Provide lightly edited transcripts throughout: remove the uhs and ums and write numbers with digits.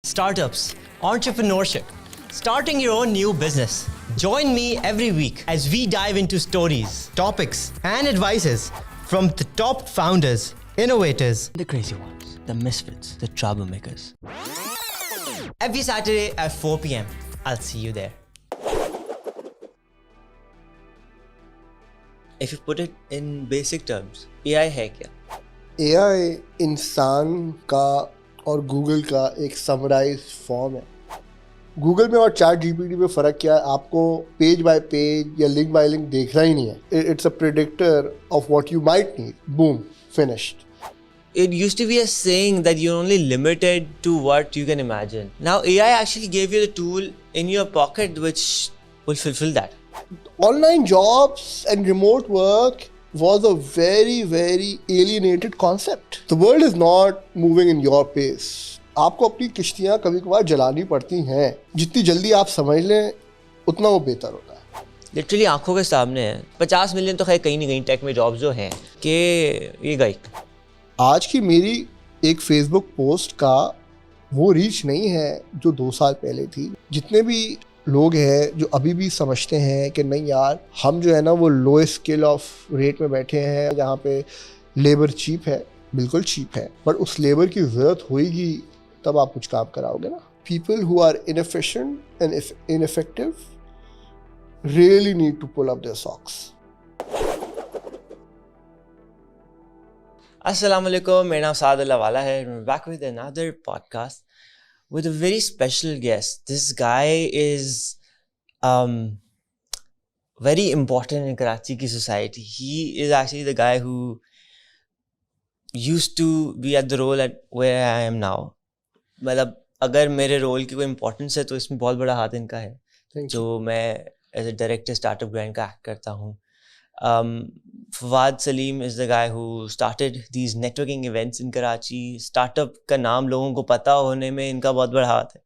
startups, entrepreneurship, starting your own new business. Join me every week as we dive into stories, topics, and advices from the top founders, innovators, the crazy ones, the misfits, the troublemakers. Every Saturday at 4 p.m. I'll see you there. If you put it in basic terms, AI है क्या? AI इंसान का और Google का एक summarise form है. Google में और चैट जीपीटी में फ़र्क क्या है? आपको पेज बाय पेज या लिंक बाय लिंक देखना ही नहीं है. It's a predictor of what you might need. Boom, finished. It used to be a saying that you're only limited to what you can imagine. Now AI actually gave you the tool in your pocket which will fulfill that. Online jobs and remote work was a very, very alienated concept. The world is not moving in your pace. आपको अपनी किश्तियाँ कभी कभार जलानी पड़ती हैं. जितनी जल्दी आप समझ लें उतना वो बेहतर होता है. लिटरली आंखों के सामने है. 50 मिलियन तो खैर कहीं नहीं कहीं टेक में जॉब्स जो हैं कि ये गई. आज की मेरी एक फेसबुक पोस्ट का वो रीच नहीं है जो 2 साल पहले थी. जितने भी लोग हैं जो अभी भी समझते हैं कि नहीं यार हम जो है ना वो लोएस्ट स्किल ऑफ रेट में बैठे हैं जहाँ पे लेबर चीप है. बिल्कुल चीप है, पर उस लेबर की ज़रूरत होगी तब आप कुछ काम कराओगे ना. People who are inefficient and ineffective really need to pull up their socks. Assalamualaikum, मेरा नाम साद अल्लाहवाला है. We're back with another podcast with a very special guest. This guy is very important in Karachi ki society. He is actually the guy who used to be at the role at where I am now. मतलब अगर मेरे role की कोई importance है तो इसमें बहुत बड़ा हाथ इनका है. जो मैं as a director Startup Grind का एक्ट करता हूँ. Fawaad Saleem is the guy who started these networking events in Karachi. Startup का नाम लोगों को पता होने में इनका बहुत बड़ा हाथ है.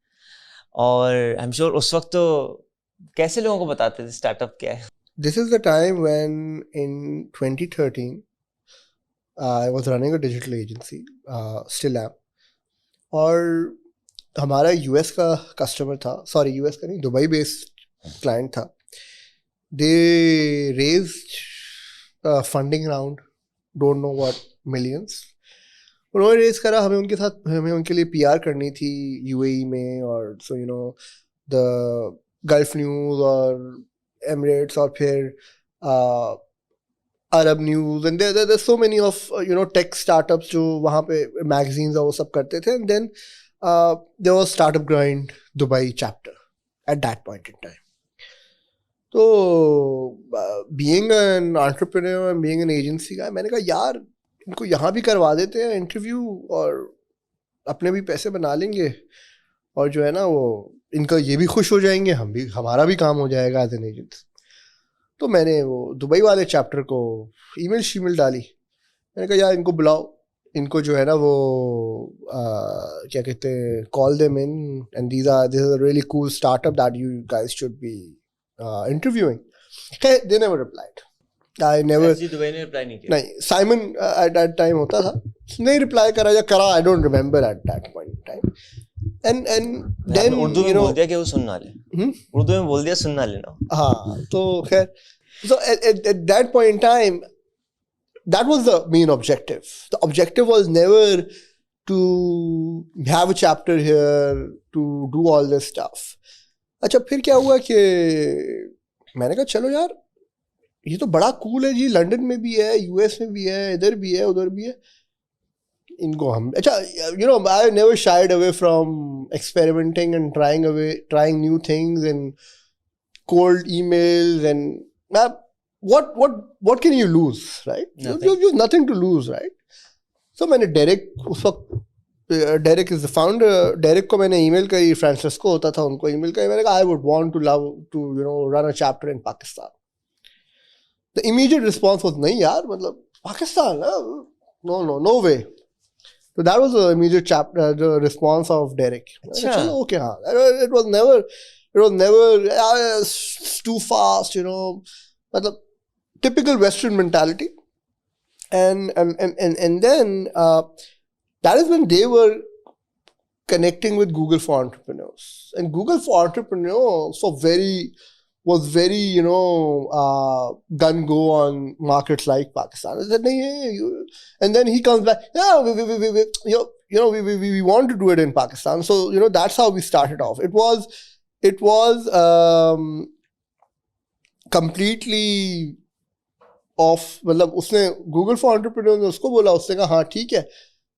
और I'm sure उस वक्त तो कैसे लोगों को बताते थे स्टार्टअप क्या है. This is the time when in 2013 I was running a digital agency, still am. और हमारा यूएस का कस्टमर था, सॉरी यूएस का नहीं, दुबई बेस्ड क्लाइंट था. They raised a funding round, don't know what, millions. उन्होंने रेज करा. हमें उनके लिए पीआर करनी थी यूएई में, और so you know the Gulf News और एमिरेट्स और फिर Arab News and there so many of you know tech startups जो वहाँ पे मैगजीन्स और वो सब करते थे. And then there was Startup Grind Dubai chapter at that point in time. तो being an entrepreneur and being an agency का, मैंने कहा यार इनको यहाँ भी करवा देते हैं इंटरव्यू और अपने भी पैसे बना लेंगे, और जो है ना वो इनका ये भी खुश हो जाएंगे, हमारा भी काम हो जाएगा एज एन एजेंट. तो मैंने वो दुबई वाले चैप्टर को ईमेल डाली. मैंने कहा यार इनको बुलाओ, इनको जो है ना वो क्या कहते हैं, call them in and this is a really cool startup that you guys should be interviewing. Okay, they never replied. I never. Dubai ने रिप्लाई नहीं किया. नहीं, साइमन at that time होता था, नहीं रिप्लाई करा या करा, I don't remember at that point in time. And then Urdu में बोल दिया कि वो सुनना ले. उर्दू में बोल दिया सुनना लेना. हाँ, तो खैर, so at that point in time, that was the main objective. The objective was never to have a chapter here, to do all this stuff. अच्छा, फिर क्या हुआ कि मैंने कहा चलो यार ये तो बड़ा कूल है जी, लंदन में भी है, यूएस में भी है, इधर भी है, उधर भी है. इनको हम अच्छा you know I never shied away from experimenting and trying new things and cold emails and what can you lose, right? You've nothing to lose, right? So मैंने Derek is the founder. Derek को मैंने email करी, Francisco होता था, उनको email करी. मैंने कहा I would want to you know run a chapter in Pakistan. The immediate response was नहीं यार, मतलब Pakistan, no way. So that was the immediate chapter, the response of Derek. चलो okay, हाँ. It was never too fast, you know. मतलब typical Western mentality. And then that is when they were connecting with Google for Entrepreneurs. And Google for Entrepreneurs was very, gun-go on markets like Pakistan. I said, and then he comes back, yeah, we want to do it in Pakistan. So, that's how we started off. It was completely off. मतलब उसने Google for Entrepreneurs ने उसको बोला, उसने कहा हाँ ठीक है,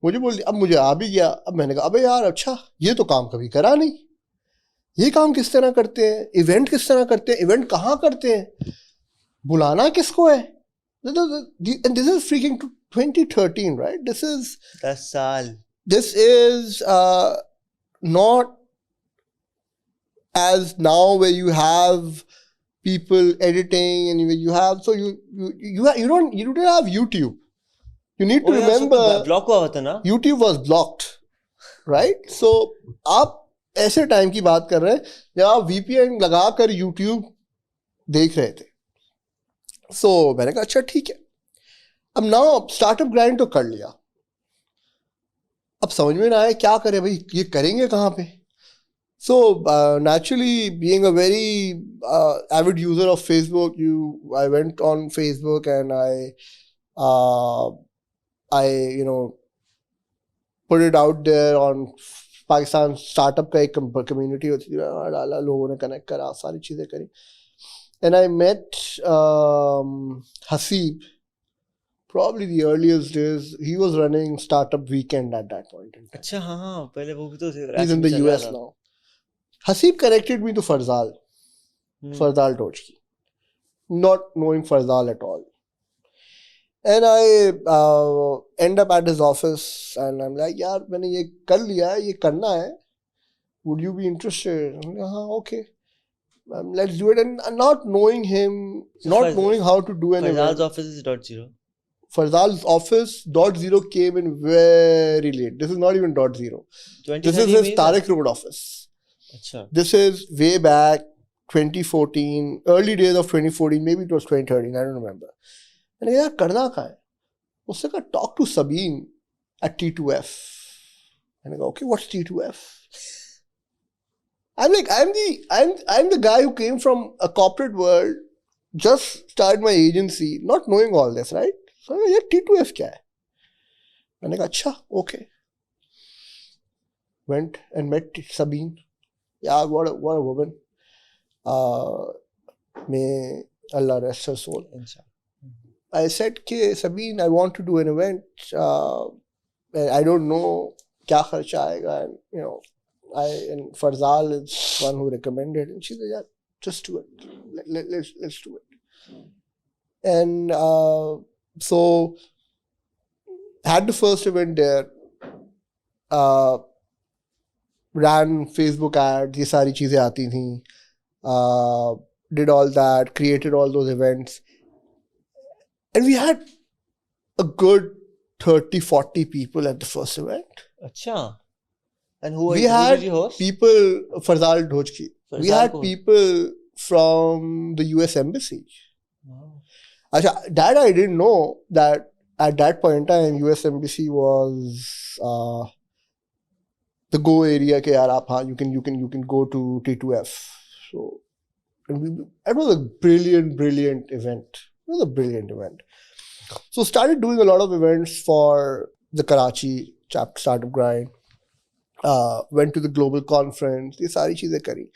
मुझे बोल दिया, अब मुझे आ भी गया. अब मैंने कहा अबे यार अच्छा, ये तो काम कभी करा नहीं, ये काम किस तरह करते हैं, इवेंट किस तरह करते हैं, इवेंट कहाँ करते हैं, बुलाना किसको है. And this is freaking 2013, right? This is 10 साल. This is not as now where you have people editing and you have, so you don't have YouTube. You need to remember block हुआ था ना, YouTube was blocked, right? So आप ऐसे time की बात कर रहे हैं जब आप VPN लगाकर YouTube देख रहे थे. So मैंने कहा अच्छा ठीक है, अब नाउ स्टार्टअप ग्राइंड तो कर लिया, अब समझ में ना आया क्या करें भाई, ये करेंगे कहाँ पे. So naturally, being a very avid user of Facebook, I went on Facebook and I put it out there on Pakistan startup का एक community होती थी, डाला, लोगों ने connect करा, सारी चीजें करी. And I met Haseeb, probably the earliest days. He was running Startup Weekend at that point in time. अच्छा हाँ, पहले वो भी तो he's in the US now. Haseeb connected me to Farzal Dochki, not knowing Farzal at all. And I end up at his office and I'm like, yaar, मैंने ये कर लिया है, ये करना है, would you be interested? हाँ, okay, let's do it. And not knowing him, not knowing how to do an event. Farzal's office is .0. Farzal's office .0 came in very late. This is not even .0. This is his Tariq Road office. Achha. This is way back 2014, early days of 2014, maybe it was 2013, I don't remember. And I said, karna kya hai? Usne kaha, talk to Sabine at T2F. And I go, okay, what's T2F? I'm like, I'm the guy who came from a corporate world, just started my agency, not knowing all this, right? So I said, T2F kya hai? And I go, acha, okay. Went and met Sabine. Yeah, what a woman. May Allah rest her soul. I said, Sabine, I want to do an event. I don't know kya kharcha aayega. And, and Farzal is one who recommended. And she said, yeah, just do it. Let's do it. And so, had the first event there. Ran Facebook ads, ये सारी चीजें आती थी, did all that, created all those events, and we had a good 30-40 people at the first event. Acha. And who had did you host? People, Farzal Dochki. We had people from the US Embassy. Wow. Acha, that I didn't know that at that point in time, US Embassy was the go area ke yaar aap, you can go to T2F. So it was a brilliant event. It was a brilliant event. So started doing a lot of events for the Karachi chapter startup grind. Went to the global conference. Ye sari cheezein kari.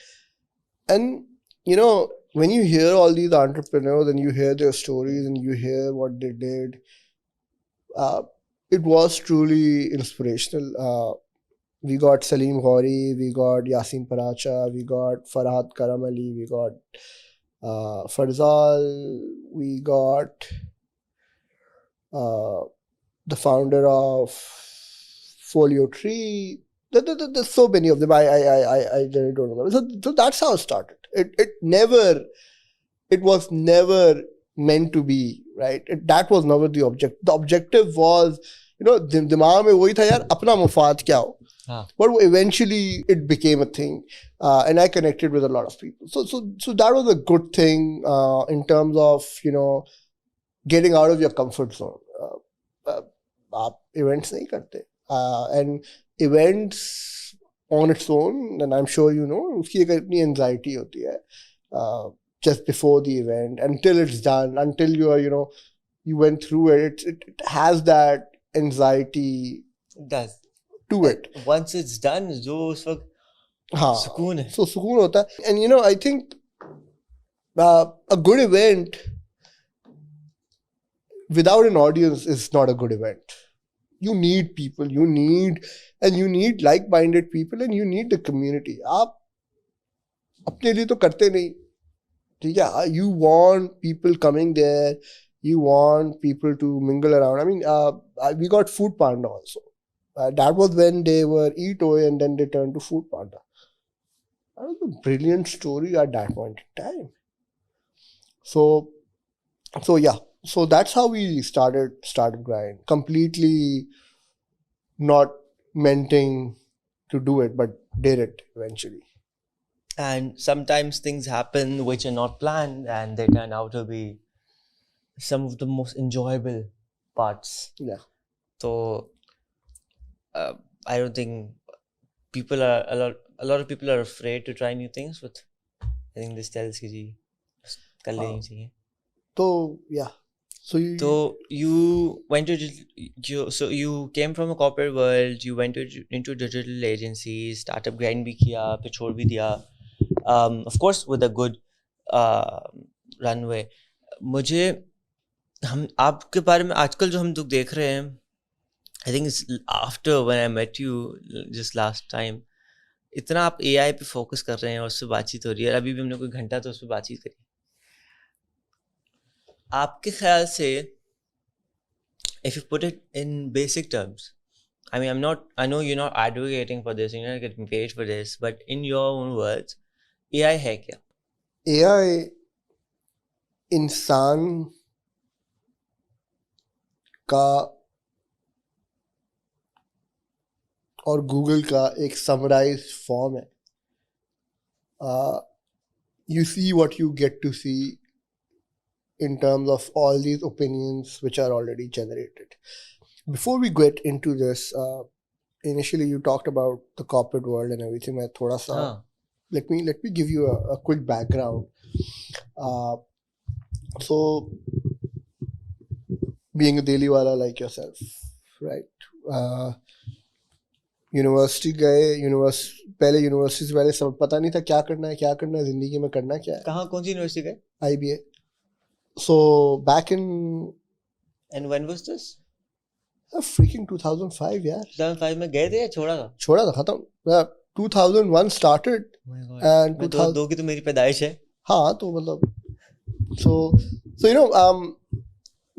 And when you hear all these entrepreneurs and you hear their stories and you hear what they did, it was truly inspirational. We got Salim Ghori, we got Yasin Paracha, we got Farhad Karam Ali, we got Farzal, we got the founder of Folio Tree. There's so many of them. I really don't remember. So that's how it started. It was never meant to be, right? That was never the objective. The objective was, दिमाग में वही था यार, अपना मुफाद क्या हो. But eventually it became a thing, and I connected with a lot of people. So that was a good thing in terms of getting out of your comfort zone. आप events नहीं करते, and events on its own, and I'm sure you know, उसकी एक अपनी anxiety होती है just before the event, until it's done, until you are, you know, you went through it. It has that anxiety It does. to it. Once it's done, जो उस वक्त हाँ, सुकून है. so सुकून होता है. And you know, I think a good event without an audience is not a good event. You need people, you need like-minded people, and you need the community. आप अपने लिए तो करते नहीं, ठीक है? You want people coming there, you want people to mingle around. I mean, we got Food Panda also. That was when they were Eat-Oy and then they turned to Food Panda. That was a brilliant story at that point in time. So yeah. So that's how we started Grind. Completely not meaning to do it, but did it eventually. And sometimes things happen which are not planned, and they turn out to be some of the most enjoyable parts. Yeah. So I don't think people are a lot of people are afraid to try new things, but I think this tells you कर लेनी चाहिए. So yeah. So you went to so you came from a corporate world, you went into digital agencies, startup grind भी किया, फिर छोड़ भी दिया. Of course with a good runway. मुझे हम आपके बारे में आजकल जो हम लोग देख रहे हैं, I think it's after when I met you just last time, इतना आप AI पे फोकस कर रहे हैं और उससे बातचीत हो रही है. अभी भी हमने कोई घंटा तो उस पर बातचीत करी. आपके ख्याल से, if you put it in basic terms, I mean, I know you're not advocating for this, you're not getting paid for this, but in your own words, AI है क्या? AI इंसान का और गूगल का एक समराइज्ड फॉर्म है. You see what you get to see in terms of all these opinions which are already generated. Before we get into this, initially you talked about the corporate world and everything. Let me give you a quick background. So, being a Delhi wala like yourself, right? University गए, पहले university से पहले सब पता नहीं था क्या करना है जिंदगी में, करना क्या है. कहाँ, कौन सी यूनिवर्सिटी गए? IBA. So back in, and when was this? Freaking 2005 यार. 2005 में गए थे या छोड़ा था? छोड़ा था, खत्म. 2001 started. Oh my God. And 2002 की तो मेरी पैदाइश है. हाँ, तो मतलब so you know,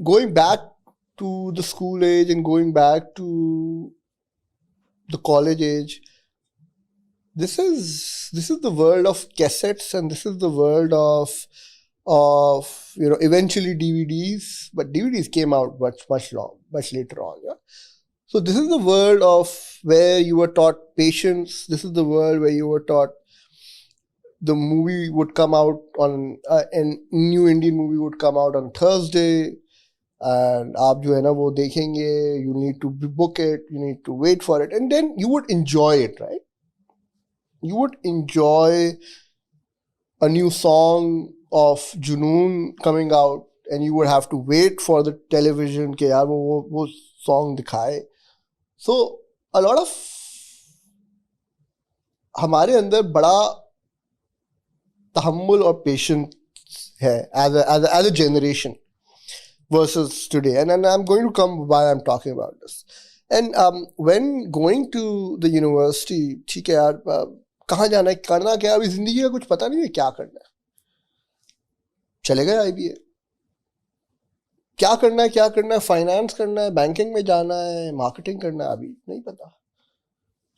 going back to the school age and going back to the college age, this is the world of cassettes, and this is the world of you know, eventually DVDs, but DVDs came out much later on. Yeah. So this is the world of where you were taught patience. This is the world where you were taught the movie would come out on a new Indian movie would come out on Thursday, and आप जो है ना वो देखेंगे, you need to book it, you need to wait for it, and then you would enjoy it, right? You would enjoy a new song of Junoon coming out, and you would have to wait for the television के यार वो song दिखाए. So a lot of हमारे अंदर बड़ा तहम्मुल और patience है as a generation versus today, and I'm going to come why I'm talking about this. And when going to the university, ठीक है यार, कहाँ जाना है, करना क्या, अभी जिंदगी का कुछ पता नहीं है क्या करना है. चले गए IBA. क्या करना है, फाइनेंस करना है, बैंकिंग में जाना है, मार्केटिंग करना है, अभी नहीं पता.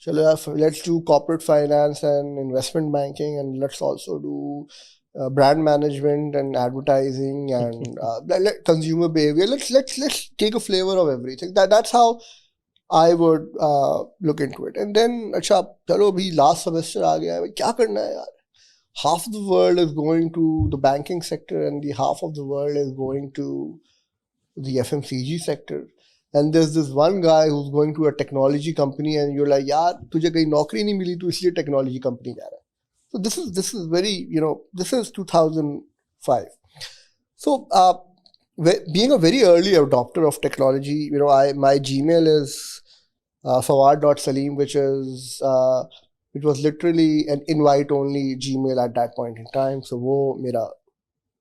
चलो यार, let's do corporate finance and investment banking, and let's also do brand management and advertising and consumer behavior. Let's take a flavor of everything. That's how I would look into it. And then अच्छा चलो अभी last semester आ गया है, क्या करना है यार. Half of the world is going to the banking sector, and the half of the world is going to the FMCG sector. and there's this one guy who's going to a technology company and you're like, यार तुझे कहीं नौकरी नहीं मिली तो इसलिए technology company जा रहा है. So this is very, this is 2005. So being a very early adopter of technology, my Gmail is Fawaad.Saleem, which was literally an invite only Gmail at that point in time. So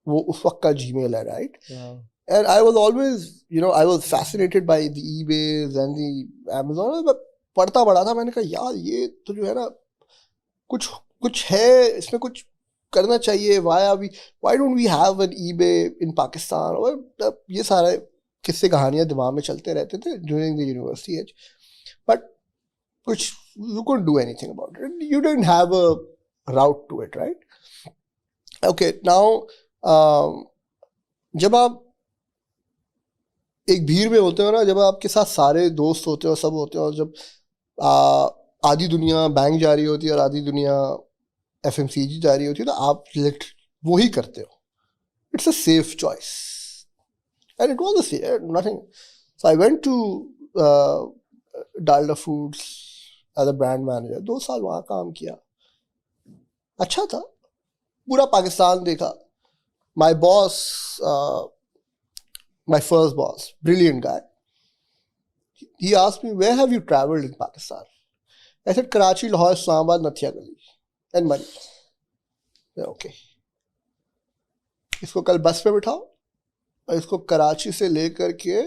वो उस वक्त का Gmail है, right? Wow. And I was always, I was fascinated by the eBays and the Amazon. मैं पढ़ता बड़ा था, मैंने कहा यार ये तो जो है ना कुछ है, इसमें कुछ करना चाहिए. Why don't we have an eBay in Pakistan? और ये सारे किस्से कहानियाँ दिमाग में चलते रहते थे during the university age. But you couldn't do anything about it. You didn't have a route to it, right? Okay, now जब आप एक भीड़ में होते हो ना, जब आपके साथ सारे दोस्त होते हो, सब होते हो, जब आधी दुनिया बैंक जा रही होती है और आधी दुनिया FMCG जा रही होती है, तो आप वो ही करते हो. It's a safe choice. And it was a safe, nothing. So I went to Dalda Foods as a brand manager. 2 साल वहाँ काम किया. अच्छा था. पूरा पाकिस्तान देखा. My boss, my first boss, brilliant guy. He asked me, where have you traveled in Pakistan? I said, Karachi, Lahore, Islamabad, Nathia Gali, and Mari. Okay. इसको कल बस पे बिठाओ और इसको कराची से लेकर के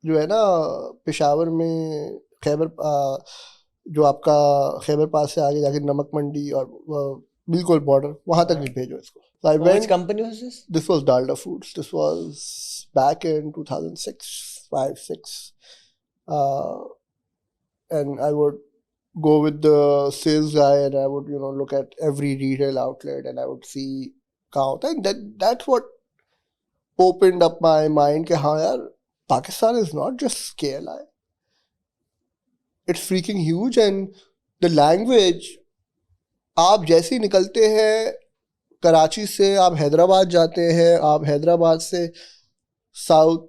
जो है ना पेशावर में जो आपका खैबर पास से आगे जाके नमक मंडी और बिल्कुल बॉर्डर वहाँ तक भी भेजो इसको. So I went. Which company was this? This was Dalda Foods. This was back in 2006, 5-6. And I would go with the sales guy and I would, look at every retail outlet and I would see count. And that's what opened up my mind कि हाँ यार, Pakistan is not just KLI. It's freaking huge and the language, आप जैसे ही निकलते हैं कराची से, आप हैदराबाद जाते हैं, आप हैदराबाद से साउथ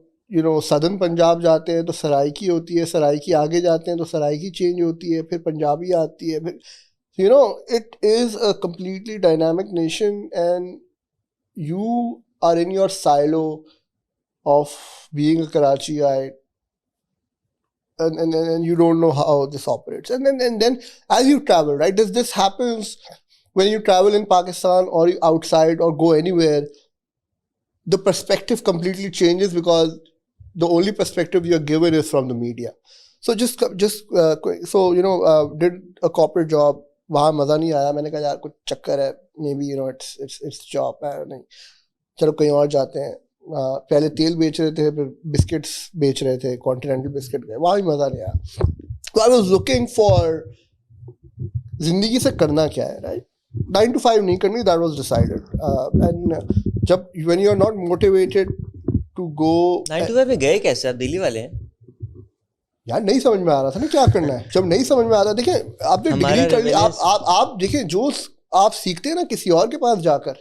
सदर्न पंजाब जाते हैं तो सराइकी होती है, सराइकी आगे जाते हैं तो सराइकी चेंज होती है, फिर पंजाबी आती है, फिर it is a completely dynamic nation and you are in your silo of being a Karachiite and you don't know how this operates. And then as you travel, right, this happens when you travel in Pakistan or outside or go anywhere, the perspective completely changes because the only perspective you're given is from the media. So did a corporate job. वहाँ मज़ा नहीं आया. मैंने कहा यार कुछ चक्कर है. Maybe it's job. नहीं, चलो कहीं और जाते हैं. पहले तेल बेच रहे थे, फिर बिस्किट्स बेच रहे थे, कॉन्टिनेंटल बिस्किट गए, वहाँ भी मज़ा नहीं आया. So I was looking for जिंदगी से करना क्या है, right? 9 to 5 नहीं करनी, that was decided. And when you are not motivated to go 9 to 5 में गए कैसे? आप दिल्ली वाले हैं यार. नहीं समझ में आ रहा था ना क्या करना है. जब नहीं समझ में आ रहा, देखिए आपने डिग्री कर ली, आप देखिए जो आप सीखते हैं ना किसी और के पास जाकर,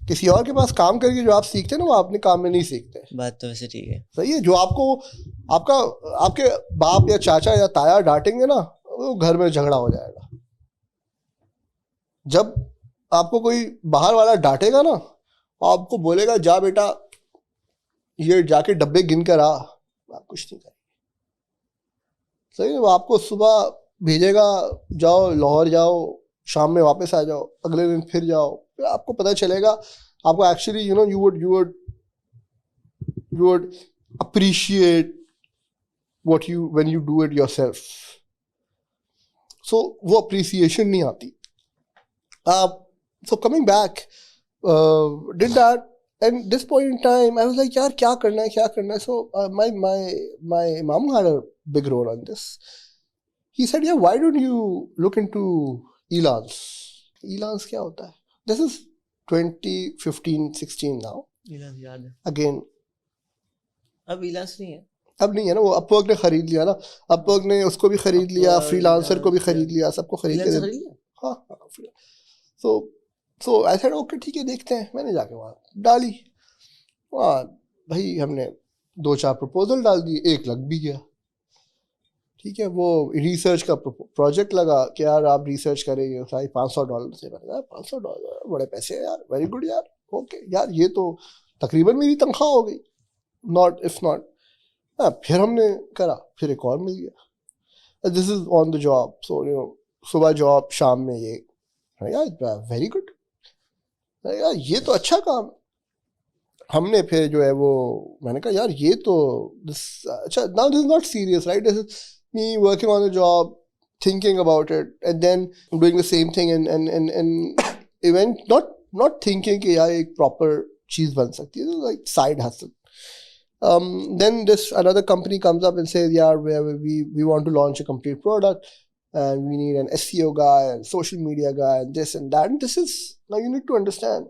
किसी और के पास काम करके जो आप सीखते हैं ना, वो अपने काम में नहीं सीखते. बात तो वैसे ठीक है. सही है. जो आपको आपके बाप या चाचा या ताया डांटेंगे ना, वो घर में झगड़ा हो जाएगा. जब आपको कोई बाहर वाला डांटेगा ना, आपको बोलेगा जा बेटा ये जाके डब्बे गिन कर आ, आप कुछ नहीं करेंगे. सही है. वो आपको सुबह भेजेगा, जाओ लाहौर जाओ, शाम में वापस आ जाओ, अगले दिन फिर जाओ, फिर आपको पता चलेगा. आपको actually you would appreciate when you do it yourself. So वो appreciation नहीं आती. So coming back, did that, and this point in time I was like यार क्या करना है. So my mom had a big role on this. He said, yeah, why don't you look into Elance? Elance क्या होता है? This is 2015-16 now. Elance याद है. Again. अब Elance नहीं है. अब नहीं है ना, वो अपवर्क ने खरीद लिया ना. अपवर्क ने उसको भी खरीद लिया, फ्रीलांसर को भी खरीद लिया, सबको खरीद लिया. हाँ. So I said, okay ठीक है देखते हैं. मैंने जाके वहाँ डाली. वहाँ भाई हमने 2-4 प्रपोजल डाल दिए, एक लग भी गया। ठीक है, वो रिसर्च का प्रोजेक्ट लगा कि यार आप रिसर्च करेंगे, सारी $500 से। मैंने कहा $500 बड़े पैसे हैं यार, वेरी गुड यार, ओके यार, ये तो तकरीबन मेरी तनख्वाह हो गई, नॉट इफ नॉट। फिर हमने करा, फिर एक और मिल गया, this is on the job, so you no सुबह जॉब, शाम में ये। यार वेरी गुड यार, ये तो अच्छा काम। हमने फिर जो है वो, मैंने कहा यार ये तो अच्छा, now this is not serious right, this is me working on a job, thinking about it, and then doing the same thing, and event not thinking कि यार एक proper चीज बन सकती है, like side hustle. Then this another company comes up and says, yeah, we want to launch a complete product, and we need an SEO guy and social media guy and this and that. And this is, now you need to understand,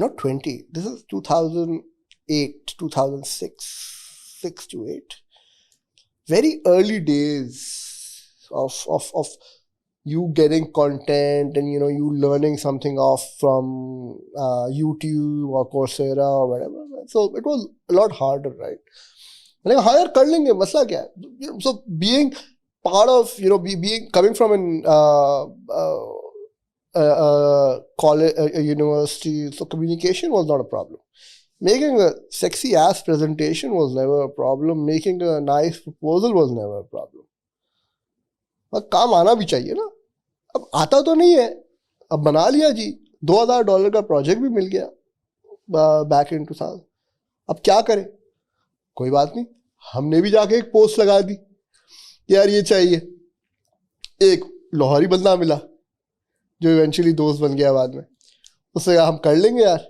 not 20, this is 2008, 2006, 6 to 8. Very early days of you getting content and, you know, you learning something off from YouTube or Coursera or whatever. So it was a lot harder, right? Like, hire kar lenge, masla kya hai? So being part of, you know, being coming from an college, university, so communication was not a problem. Making a sexy ass presentation was never a problem. Making a nice proposal was never a problem. पर काम आना भी चाहिए ना। अब आता तो नहीं है, अब बना लिया जी, $2000 का प्रोजेक्ट भी मिल गया बैक इन 2000। अब क्या करें? कोई बात नहीं, हमने भी जाके एक पोस्ट लगा दी, यार ये चाहिए। एक लाहौरी बंदा मिला जो इवेंचुअली दोस्त बन गया बाद में, उससे कहा हम कर लेंगे यार।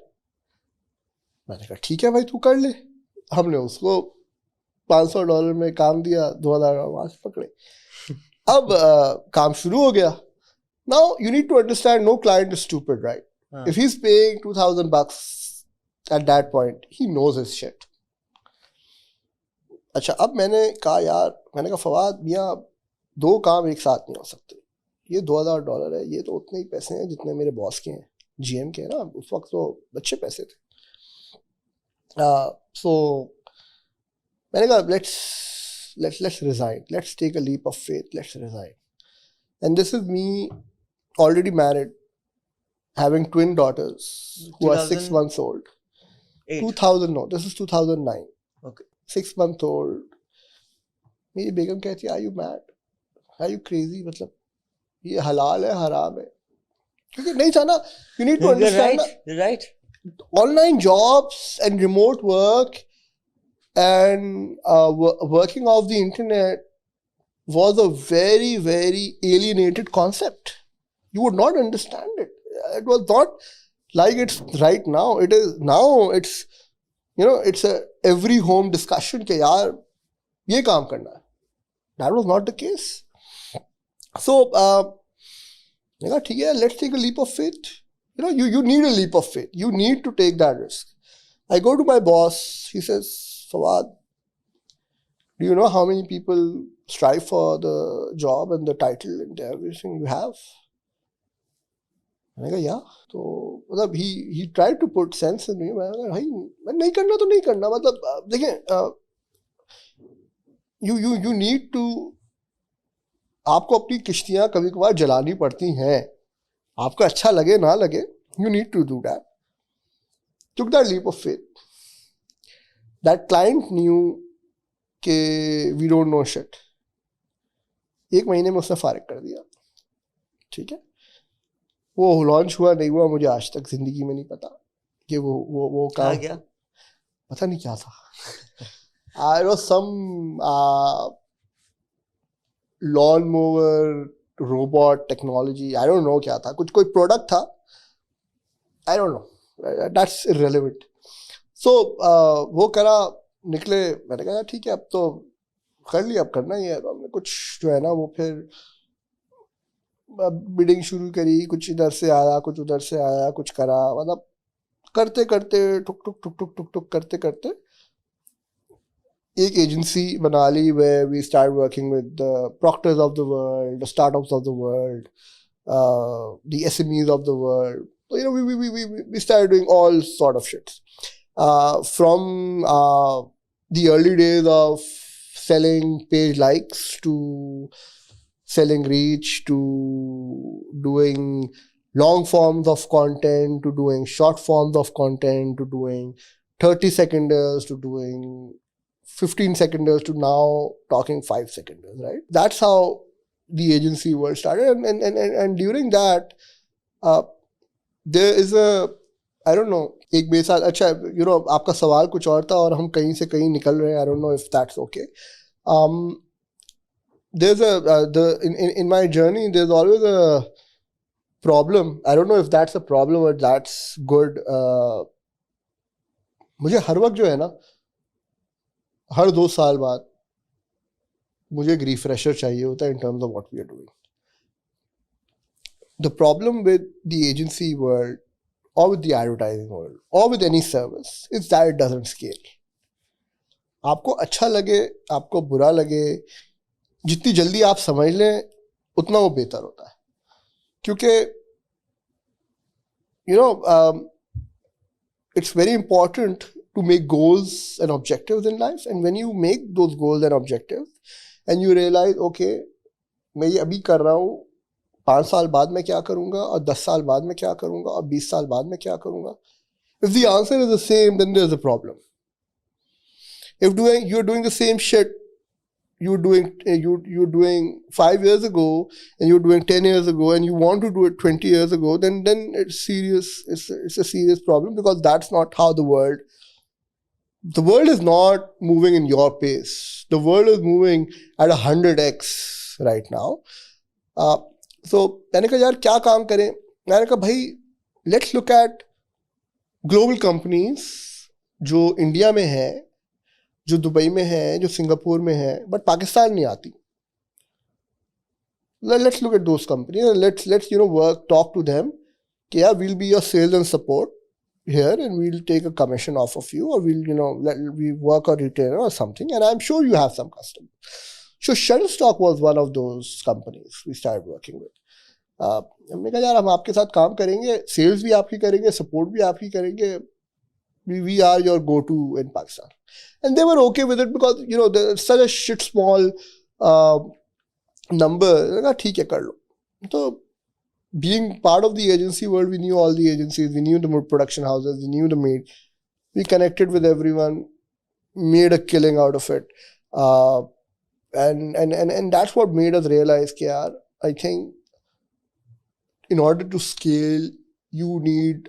मैंने कहा ठीक है भाई, तू कर ले। हमने उसको $500 में काम दिया, $2000 वहां से पकड़े। अब काम शुरू हो गया। Now you need to understand, no client is stupid, right? If he's paying $2000 at that point, he knows his shit. अच्छा, अब मैंने कहा यार, मैंने कहा फवाद मियाँ, 2 काम एक साथ नहीं हो सकते। ये $2000 है, ये तो उतने ही पैसे हैं जितने मेरे बॉस के हैं, GM के हैं ना, उस वक्त तो अच्छे पैसे थे। So मैंने कहा let's resign, let's take a leap of faith, let's resign. And this is me already married, having twin daughters who are 6 months old. 2000, no, this is 2009. Okay. 6 month old. मेरी बेगम कहती है, are you mad? Are you crazy? मतलब ये हलाल है हराम है? क्योंकि नहीं था ना, you need to understand. You're right. Online jobs and remote work and working off the internet was a very, very alienated concept. You would not understand it. It was not like it's right now. It is now. It's, you know, it's a every home discussion ke yaar ye kaam karna hai. That was not the case. So let's take a leap of faith. You know, you need a leap of faith. You need to take that risk. I go to my boss. He says, Fawaad, do you know how many people strive for the job and the title and everything you have? मैंने कहा yeah. तो मतलब he tried to put sense in me. मैंने कहा भाई नहीं करना तो नहीं करना, मतलब देखें, you need to, आपको अपनी किश्तियां कभी कभार जलानी पड़ती हैं, आपको अच्छा लगे ना लगे, you need to do that. Took that leap of faith. That client knew कि we don't know shit. 1 महीने में उसने फारिग कर दिया। ठीक है, वो लॉन्च हुआ नहीं हुआ मुझे आज तक जिंदगी में नहीं पता कि वो काम गया, पता नहीं क्या था। I was some lawn mower robot technology, I don't know क्या था, कोई प्रोडक्ट था, I don't know, that's irrelevant. So वो करा, निकले। मैंने कहा ठीक है, अब तो कर लिया, अब करना ही है। तो हमने कुछ जो है ना वो फिर बिडिंग शुरू करी, कुछ इधर से आया, कुछ उधर से आया, कुछ करा, मतलब करते करते टुक टुक टुक टुक टुक टुक करते करते एक एजेंसी बना ली, where we started working with the proctors of the world, the startups of the world, the SMEs of the world. So, we started doing all sort of shits. From the early days of selling page likes to selling reach to doing long forms of content to doing short forms of content to doing 30 seconders to doing 15 seconders to now talking 5 seconders, right? That's how the agency world started. And during that, there is a, I don't know, एक मेरे साथ अच्छा आपका सवाल कुछ और था और हम कहीं से कहीं निकल रहे हैं. I don't know if that's okay. There's in my journey there's always a problem. I don't know if that's a problem or that's good. मुझे हर वक्त जो है ना, हर 2 साल बाद मुझे एक रिफ्रेशर चाहिए होता है in terms of what we are doing. The problem with the agency world or with the advertising world or with any service is that it doesn't scale. आपको अच्छा लगे, आपको बुरा लगे, जितनी जल्दी आप समझ लें उतना वो बेहतर होता है. क्योंकि it's very important to make goals and objectives in life, and when you make those goals and objectives and you realize okay मैं ये अभी कर रहा हूँ, 5 साल बाद मैं क्या करूँगा और 10 साल बाद मैं क्या करूँगा और 20 साल बाद मैं क्या करूँगा. If the answer is the same, then there's a problem. If you're doing the same shit you're doing 5 years ago and you're doing 10 years ago and you want to do it 20 years ago, then it's serious. It's a serious problem, because that's not how the world is not moving in your pace. The world is moving at 100x right now. So मैंने कहा यार क्या काम करें. मैंने कहा भाई let's look at global companies जो इंडिया में है, जो दुबई में है, जो सिंगापुर में है, बट पाकिस्तान नहीं आती. Let's look at those companies and let's talk to them. Yeah, we'll be your sales and support here and we'll take a commission off of you, or we work a retainer or something, and I'm sure you have some customers. So Shutterstock was one of those companies we started working with. हमने कहा यार हम आपके साथ काम करेंगे, sales भी आपकी करेंगे, सपोर्ट भी आपकी करेंगे. We are your go-to in Pakistan. And they were okay with it because, there's such a shit small number. ठीक है कर लो. So, being part of the agency world, we knew all the agencies, we knew the production houses, we knew the maid. We connected with everyone, made a killing out of it. And that's what made us realize that, yaar, I think in order to scale, you need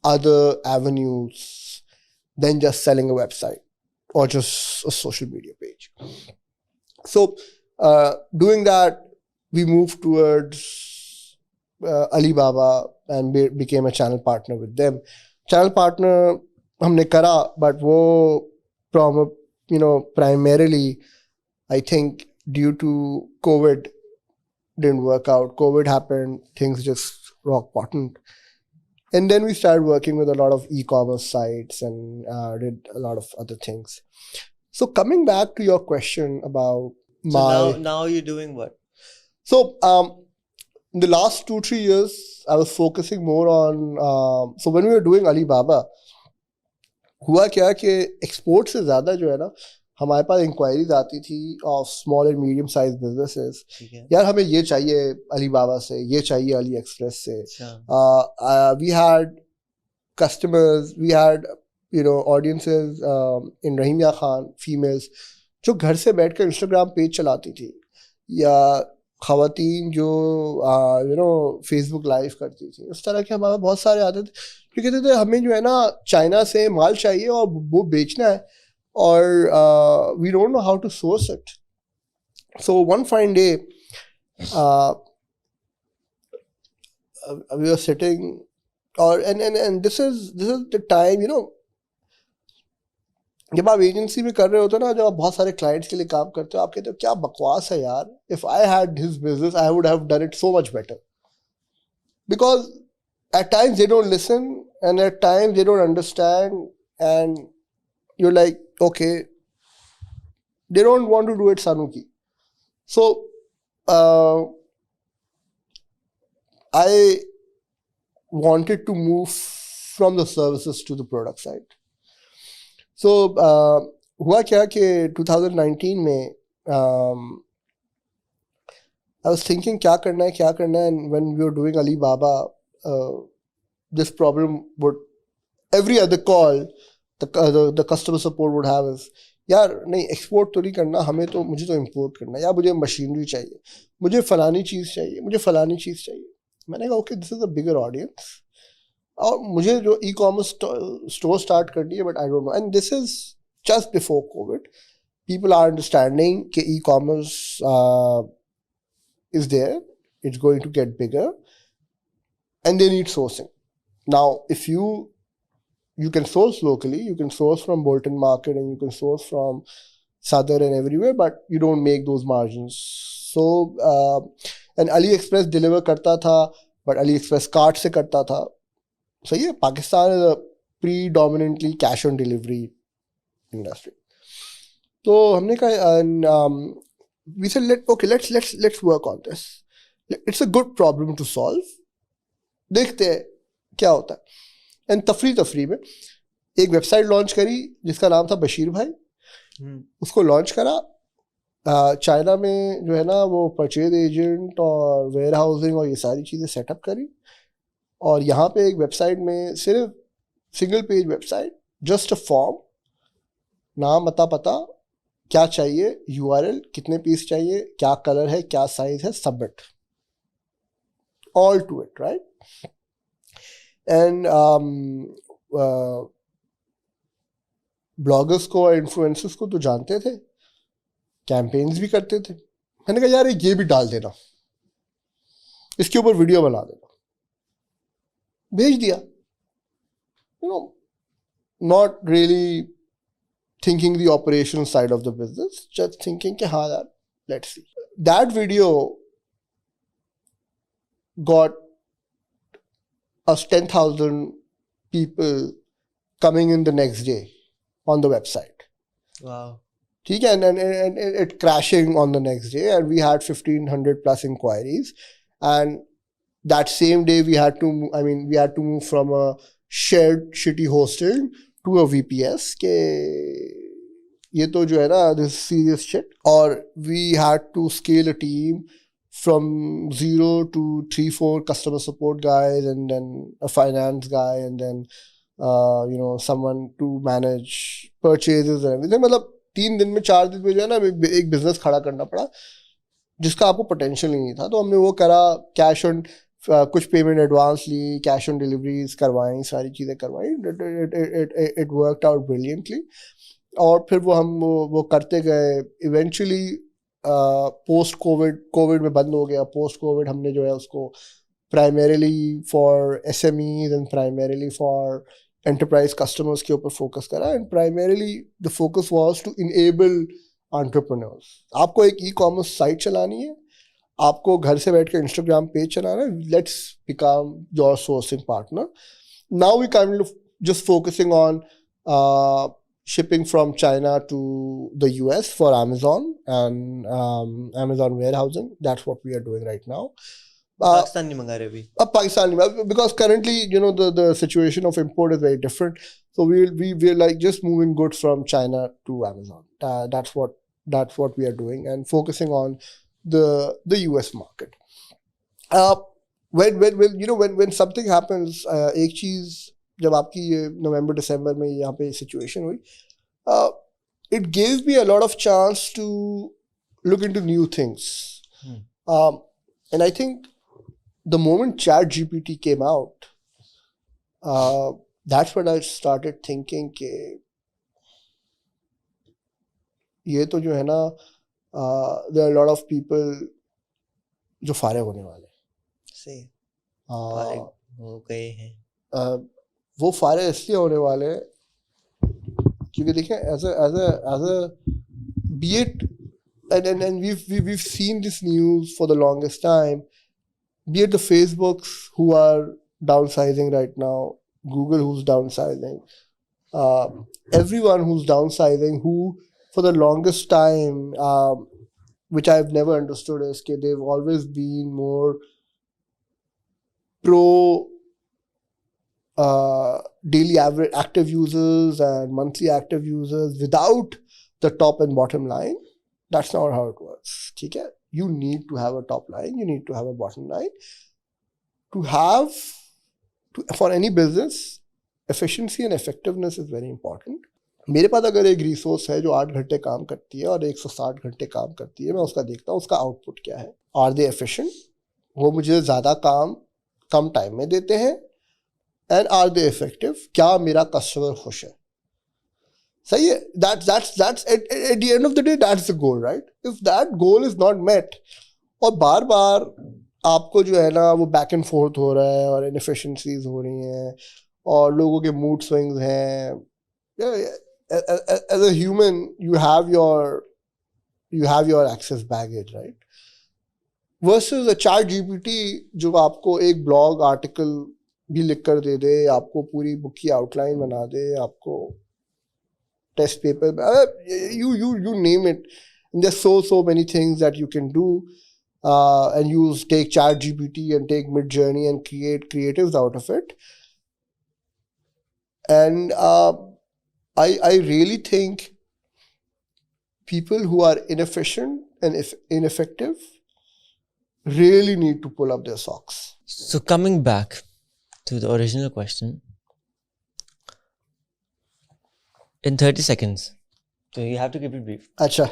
other avenues than just selling a website or just a social media page. So, doing that, we moved towards Alibaba and became a channel partner with them. Channel partner, हमने करा, but वो primarily, I think, due to COVID, didn't work out. COVID happened, things just rock bottomed. And then we started working with a lot of e-commerce sites and did a lot of other things. So coming back to your question about now you're doing what? So in the last 2-3 years, I was focusing more on, so when we were doing Alibaba, हुआ क्या कि export से ज़्यादा जो है ना, हमारे पास inquiries आती थी of small and medium sized businesses. यार हमें ये चाहिए Alibaba से, ये चाहिए AliExpress से. We had customers, we had audiences in Rahimya Khan, females, जो घर से बैठकर Instagram page चलाती थी, या ख़वातीन जो Facebook live करती थी. उस तरह के हमारे बहुत सारे आते थे. क्योंकि कहते थे हमें जो है ना चाइना से माल चाहिए और वो बेचना है, or we don't know how to source it. So one fine day, we were sitting, and this is the time, जब आप एजेंसी में कर रहे होते हो ना, जब आप बहुत सारे क्लाइंट्स के लिए काम करते हो, आप कहते हो क्या बकवास है यार. If I had his business, I would have done it so much better. Because at times they don't listen, and at times they don't understand, and you're like, okay, they don't want to do it Sanuki. So, I wanted to move from the services to the product side. So हुआ क्या कि 2019 में I was thinking क्या करना है, and when we were doing Alibaba, this problem would, every other call the customer support would have is, यार नहीं export तो नहीं करना, मुझे तो इम्पोर्ट करना है, यार मुझे मशीनरी चाहिए, मुझे फलानी चीज़ चाहिए. मैंने कहा okay, this is a bigger audience और मुझे जो ई कॉमर्स स्टोर स्टार्ट करनी है, but I don't know. And this is just before COVID. People are understanding कि e commerce is there, it's going to get bigger, and they need sourcing. Now, if you can source locally, you can source from Bolton Market and you can source from Sadar and everywhere, but you don't make those margins. So, and AliExpress deliver karta tha, but AliExpress cart se karta tha. So yeah, Pakistan is a predominantly cash on delivery industry. So, हमने कहा, we said, let's work on this. It's a good problem to solve. देखते हैं क्या होता है. And तफरी में एक वेबसाइट लॉन्च करी जिसका नाम था बशीर भाई. उसको लॉन्च करा. चाइना में जो है ना वो परचेज एजेंट और वेयर हाउसिंग और ये सारी चीज़ें सेटअप करी. और यहाँ पे एक वेबसाइट में सिर्फ single page website, just a form, नाम पता क्या चाहिए, URL, कितने पीस चाहिए, क्या कलर है, क्या साइज है, submit, all to it, right. And bloggers को और इन्फ्लुएंसर्स को तो जानते थे, कैंपेन्स भी करते थे. मैंने कहा यार ये भी डाल देना, इसके ऊपर वीडियो बना देना. भेज दिया. Not really thinking the operational side of the business, just thinking कि हाँ यार, let's see. That video got us 10,000 people coming in the next day on the website. Wow. ठीक है, and it crashing on the next day, and we had 1,500 plus inquiries, and that same day we had to move from a shared shitty hosting to a VPS के ये तो जो है ना, this serious shit. और we had to scale a team from 0 to 3-4 customer support guys, and then a finance guy, and then someone to manage purchases and everything. मतलब 3 दिन में 4 दिन में जो है ना एक बिजनेस खड़ा करना पड़ा जिसका आपको पोटेंशियल ही नहीं था. तो हमने वो करा, कैश ऑन कुछ पेमेंट एडवांस ली, कैश ऑन डिलीवरीज करवाई, सारी चीज़ें करवाई. It worked out brilliantly. और फिर वो करते गए. इवेंचुअली पोस्ट कोविड में बंद हो गया. पोस्ट कोविड हमने जो है उसको primarily for SMEs and primarily for enterprise customers के ऊपर फोकस करा. And primarily the focus was to enable entrepreneurs. आपको एक ई-कॉमर्स साइट चलानी है, आपको घर से बैठ के इंस्टाग्राम पेज चलाना है, let's become your sourcing partner. Now we kind of just focusing on shipping from China to the US for Amazon and Amazon warehousing. That's what we are doing right now. Pakistan नहीं मंगा रहे अभी. Pakistan, because currently the situation of import is very different. So we're like just moving goods from China to Amazon. That's what we are doing, and focusing on the US market. When something happens, एक चीज जब आपकी ये नवंबर दिसंबर में यहाँ पे situation हुई, it gave me a lot of chance to look into new things. And I think the moment ChatGPT came out, that's when I started thinking कि ये तो जो है ना, there are a lot of people जो फारिग होने वाले. सही. फारिग हो गए हैं. वो फारिग इसलिए होने वाले क्योंकि देखिए as a be it, and we've seen this news for the longest time, be it the Facebooks who are downsizing right now, Google who's downsizing, everyone who's downsizing, who for the longest time, which I've never understood, is that they've always been more pro daily average active users and monthly active users without the top and bottom line. That's not how it works. Okay? You need to have a top line. You need to have a bottom line. For any business, efficiency and effectiveness is very important. मेरे पास अगर एक resource है जो 8 घंटे काम करती है और 160 घंटे काम करती है, मैं उसका देखता हूँ उसका आउटपुट क्या है. Are they efficient? वो मुझे ज़्यादा काम कम टाइम में देते हैं. And are they effective? क्या मेरा कस्टमर खुश है? सही है. That's at the end of the day, that's the goal, right? If that goal is not met, और बार बार आपको जो है ना वो बैक एंड फोर्थ हो रहा है और इनएफिशिएंसीज हो रही हैं और लोगों के मूड स्विंग्स हैं. As a human, you have your access baggage, right? Versus a chat GPT जो आपको एक ब्लॉग आर्टिकल भी लिख कर दे दे, आपको पूरी बुक की आउटलाइन बना दे, आपको test paper, you name it. And there's so many things that you can do, and take chat GPT and take Midjourney and create creatives out of it. And I really think people who are inefficient and ineffective really need to pull up their socks. So coming back to the original question, in 30 seconds, so you have to keep it brief. Acha.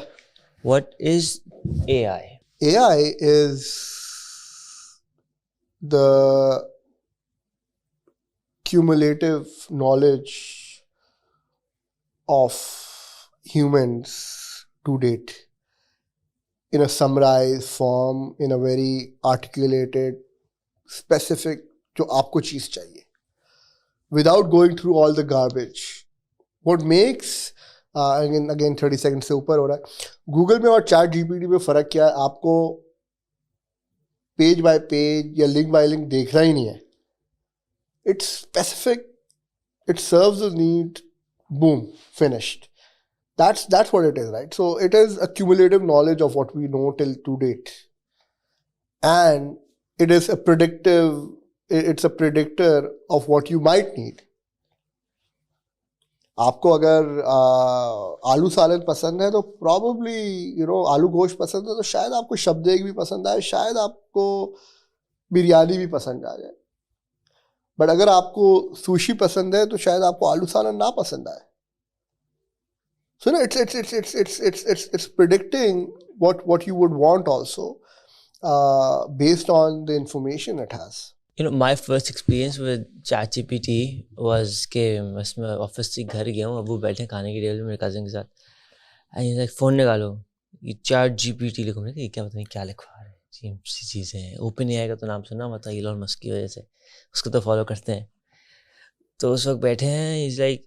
What is AI? AI is the cumulative knowledge of humans to date in a summarized form, in a very articulated, specific, जो आपको चीज़ चाहिए, without going through all the garbage. What makes again 30 seconds से ऊपर हो रहा है. Google में और चैट जीपीटी में फ़र्क क्या है? आपको पेज बाय पेज या लिंक बाय लिंक देखना ही नहीं है. It's specific. It serves a need. Boom, finished. That's what it is, right? So it is a cumulative knowledge of what we know till to date, and it is a predictive. It's a predictor of what you might need. आपको अगर आलू सालन पसंद है तो probably आलू गोश्त पसंद है तो शायद आपको शब्देग भी पसंद आए, शायद आपको बिरयानी भी पसंद आ जाए. बट अगर आपको सुशी पसंद है तो शायद आपको आलू सालन ना पसंद आए. So it's predicting what you would want also, based on the information it has. My first experience with ChatGPT was कि मैं ऑफिस से घर गया हूँ, अब वो बैठे खाने के टेबल में मेरे कज़न के साथ, एंड लाइक फ़ोन निकालो, ये ChatGPT लिखो. मैंने कहा ये क्या, बताइए क्या लिखवा रहे हैं, सेम सी चीज़ें हैं. ओपन एआई का तो नाम सुना हुआ था इलॉन मस्क की वजह से, उसको तो फॉलो करते हैं. तो उस वक्त बैठे हैं, इज़ लाइक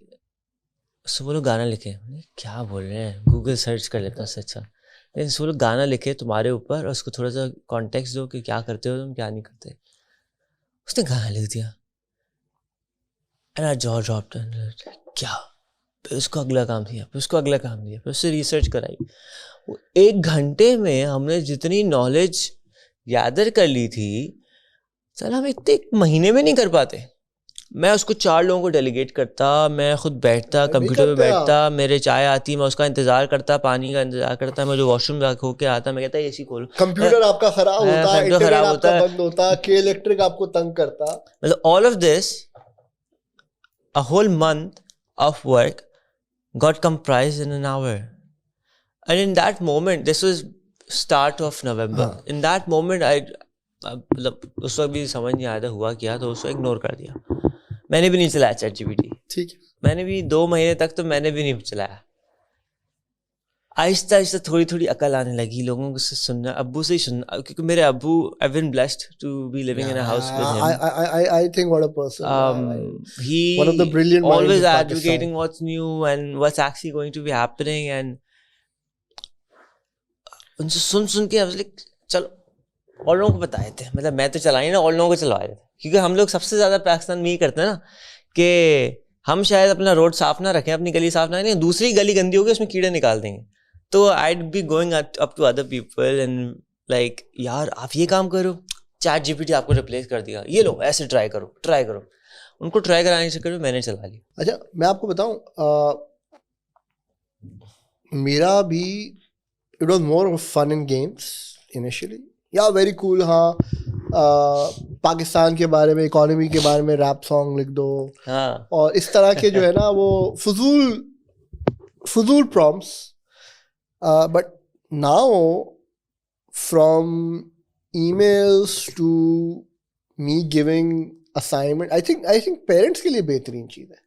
उससे बोलो गाना लिखे. क्या बोल रहे हैं, गूगल सर्च कर लेता हूँ उससे अच्छा. लेकिन उससे बोलो गाना लिखे तुम्हारे ऊपर और उसको थोड़ा सा कॉन्टेक्स्ट दो कि क्या करते हो तुम, क्या नहीं करते. उसने गाना लिख दिया. And I jaw dropped. क्या, फिर उसको अगला काम दिया, फिर उसको अगला काम दिया, फिर उससे रिसर्च कराई. वो 1 घंटे में हमने जितनी नॉलेज गैदर कर ली थी, चल हम इतने 1 महीने में नहीं कर पाते. मैं उसको 4 लोगों को डेलीगेट करता, मैं खुद बैठता, कंप्यूटर पे बैठता, मेरे चाय आती, मैं उसका इंतजार करता, पानी का इंतजार करता, मैं जो वॉशरूम होके आता, मैं कहता एसी खोलो. कंप्यूटर आपका खराब होता है, इंटरनेट आपका बंद होता, के इलेक्ट्रिक आपको तंग करता. मतलब all of this, a whole month of work got comprised in an hour. And in that moment, this was start of November. In that moment, मतलब उस वक्त भी समझ नहीं आया था हुआ क्या, तो उसको इग्नोर कर दिया. मैंने भी नहीं चलाया ChatGPT. ठीक है. मैंने भी 2 महीने तक तो मैंने भी नहीं चलाया. आहिस्ता आहिस्ता थोड़ी थोड़ी अकल आने लगी, लोगों को से सुनना, अब्बू से ही सुनना, क्योंकि मेरे अब्बू, I've been blessed to be living in a house with him. I think what a person. He one of the brilliant minds always of advocating what's new and what's actually going to be happening, and उनसे सुन के I was like, चलो और लोगों को बताए थे, मतलब मैं तो चला ही ना, और लोगों को चलवाए थे. क्योंकि हम लोग सबसे ज़्यादा पाकिस्तान में ये करते हैं ना कि हम शायद अपना रोड साफ ना रखें, अपनी गली साफ ना रखें, दूसरी गली गंदी होगी उसमें कीड़े निकाल देंगे. तो I'd be going up to other people and like, यार आप ये काम करो, ChatGPT आपको रिप्लेस कर दिया, ये लो ऐसे ट्राई करो. उनको ट्राई कराने के चक्कर में मैंने चला ली. अच्छा मैं आपको बताऊं, मेरा भी it was more of fun and games initially. Yeah very cool, हाँ पाकिस्तान के बारे में, इकोनॉमी के बारे में रैप सॉन्ग लिख दो, हाँ. और इस तरह के जो है ना वो फजूल prompts. But now from emails to me giving assignment, I think parents के लिए बेहतरीन चीज़ है.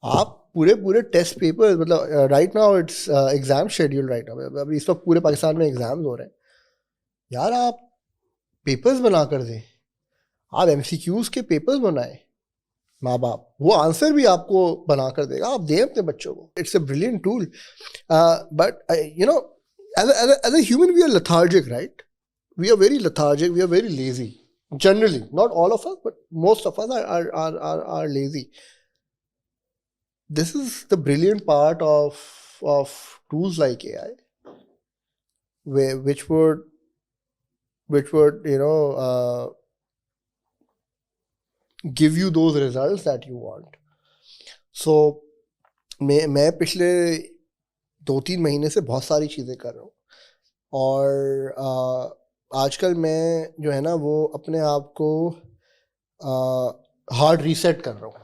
आप पूरे टेस्ट पेपर, मतलब right now it's exam schedule right now, अभी इस वक्त पूरे पाकिस्तान में एग्जाम्स हो रहे हैं. यार आप पेपर्स बना कर दें, आप एमसीक्यूज के पेपर्स बनाएं, माँ बाप वो आंसर भी आपको बना कर देगा, आप दें अपने बच्चों को. It's a brilliant tool. But you know as a human we are lethargic, right? We are very lethargic, we are very lazy generally, not all of us but most of us are lazy. This is the brilliant part of tools like AI, which would give you those results that you want. So मैं पिछले 2-3 महीने से बहुत सारी चीज़ें कर रहा हूँ, और आजकल मैं जो है ना वो अपने आप को हार्ड रीसेट कर रहा हूँ.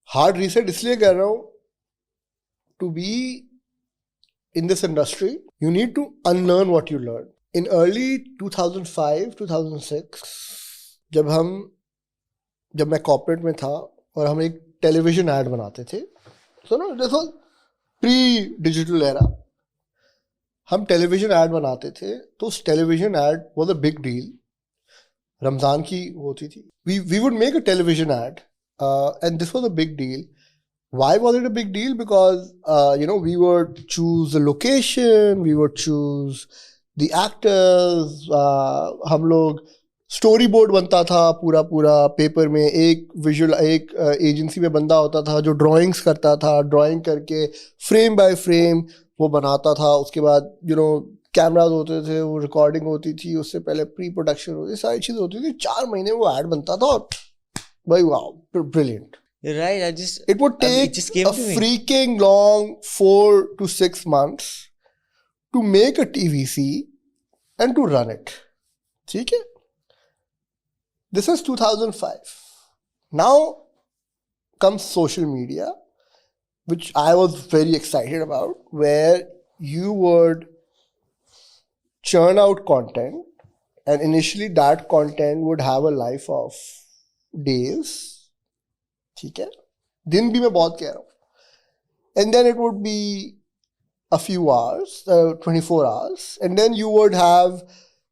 हार्ड रीसेट इसलिए कर रहा हूँ, to be in this industry you need to unlearn what you learned. In early 2005-2006 जब मैं कॉर्पोरेट में था और हम एक टेलीविजन ऐड बनाते थे, so no this was pre digital era, हम टेलीविजन ऐड बनाते थे तो उस television ad was a big deal. Ramzan की होती थी, we would make a television ad, and this was a big deal. Why was it a big deal? Because we would choose the location, we would choose the actors, हम लोग story board बनता था पूरा paper में. एक visual एक agency में बंदा होता था जो ड्राइंग्स करता था, ड्राइंग करके फ्रेम बाय फ्रेम वो बनाता था. उसके बाद कैमराज होते थे, वो रिकॉर्डिंग होती थी, उससे पहले प्री प्रोडक्शन होती थी, सारी चीज़ होती थी. 4 महीने वो ऐड बनता था और भाई वाह brilliant. You're right. It would take a freaking long 4 to 6 months to make a TVC and to run it. ठीक है? This is 2005. Now comes social media, which I was very excited about, where you would churn out content, and initially that content would have a life of days. ठीक है, दिन भी मैं बहुत कह रहा हूँ. And then it would be a few hours, 24 hours, and then you would have,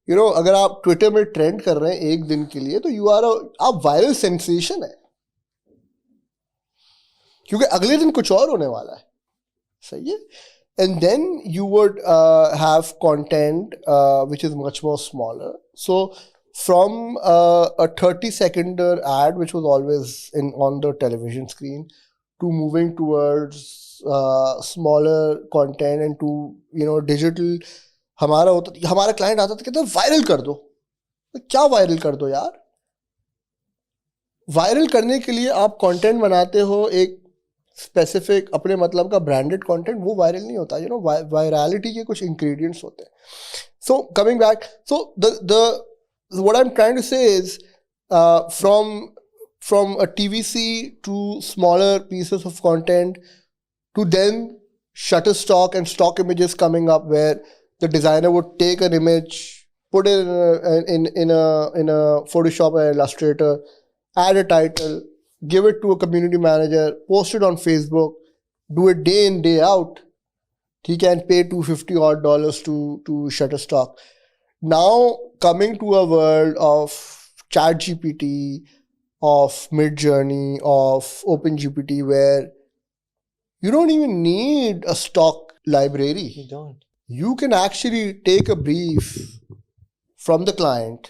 अगर आप ट्विटर में ट्रेंड कर रहे हैं एक दिन के लिए, तो आप वायरल सेंसेशन है, क्योंकि अगले दिन कुछ और होने वाला है. सही है. And then you would have content which is much more smaller. So from a 30-second ad, which was always on the television screen, to moving towards smaller content and to digital. हमारा client आता था, कहता viral कर दो. क्या viral कर दो यार? वायरल करने के लिए आप कंटेंट बनाते हो एक स्पेसिफिक अपने मतलब का ब्रांडेड कंटेंट, वो वायरल नहीं होता. वायरलिटी के कुछ इंग्रेडिएंट्स होते हैं. So coming back, so the what I'm trying to say is from a TVC to smaller pieces of content, to then Shutterstock and stock images coming up, where the designer would take an image, put it in a Photoshop or Illustrator, add a title, give it to a community manager, post it on Facebook, do it day in day out. He can pay $250 odd to Shutterstock. Now coming to a world of ChatGPT, of Midjourney, of OpenGPT, where you don't even need a stock library. You don't. You can actually take a brief from the client.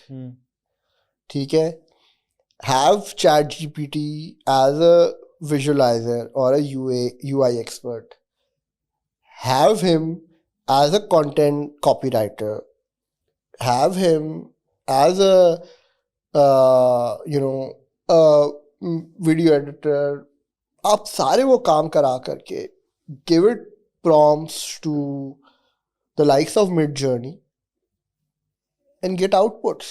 ठीक है? Have ChatGPT as a visualizer or a UI expert. Have him as a content copywriter. Have him as a you know video editor, आप सारे वो काम करा करके give it prompts to the likes of Midjourney and get outputs.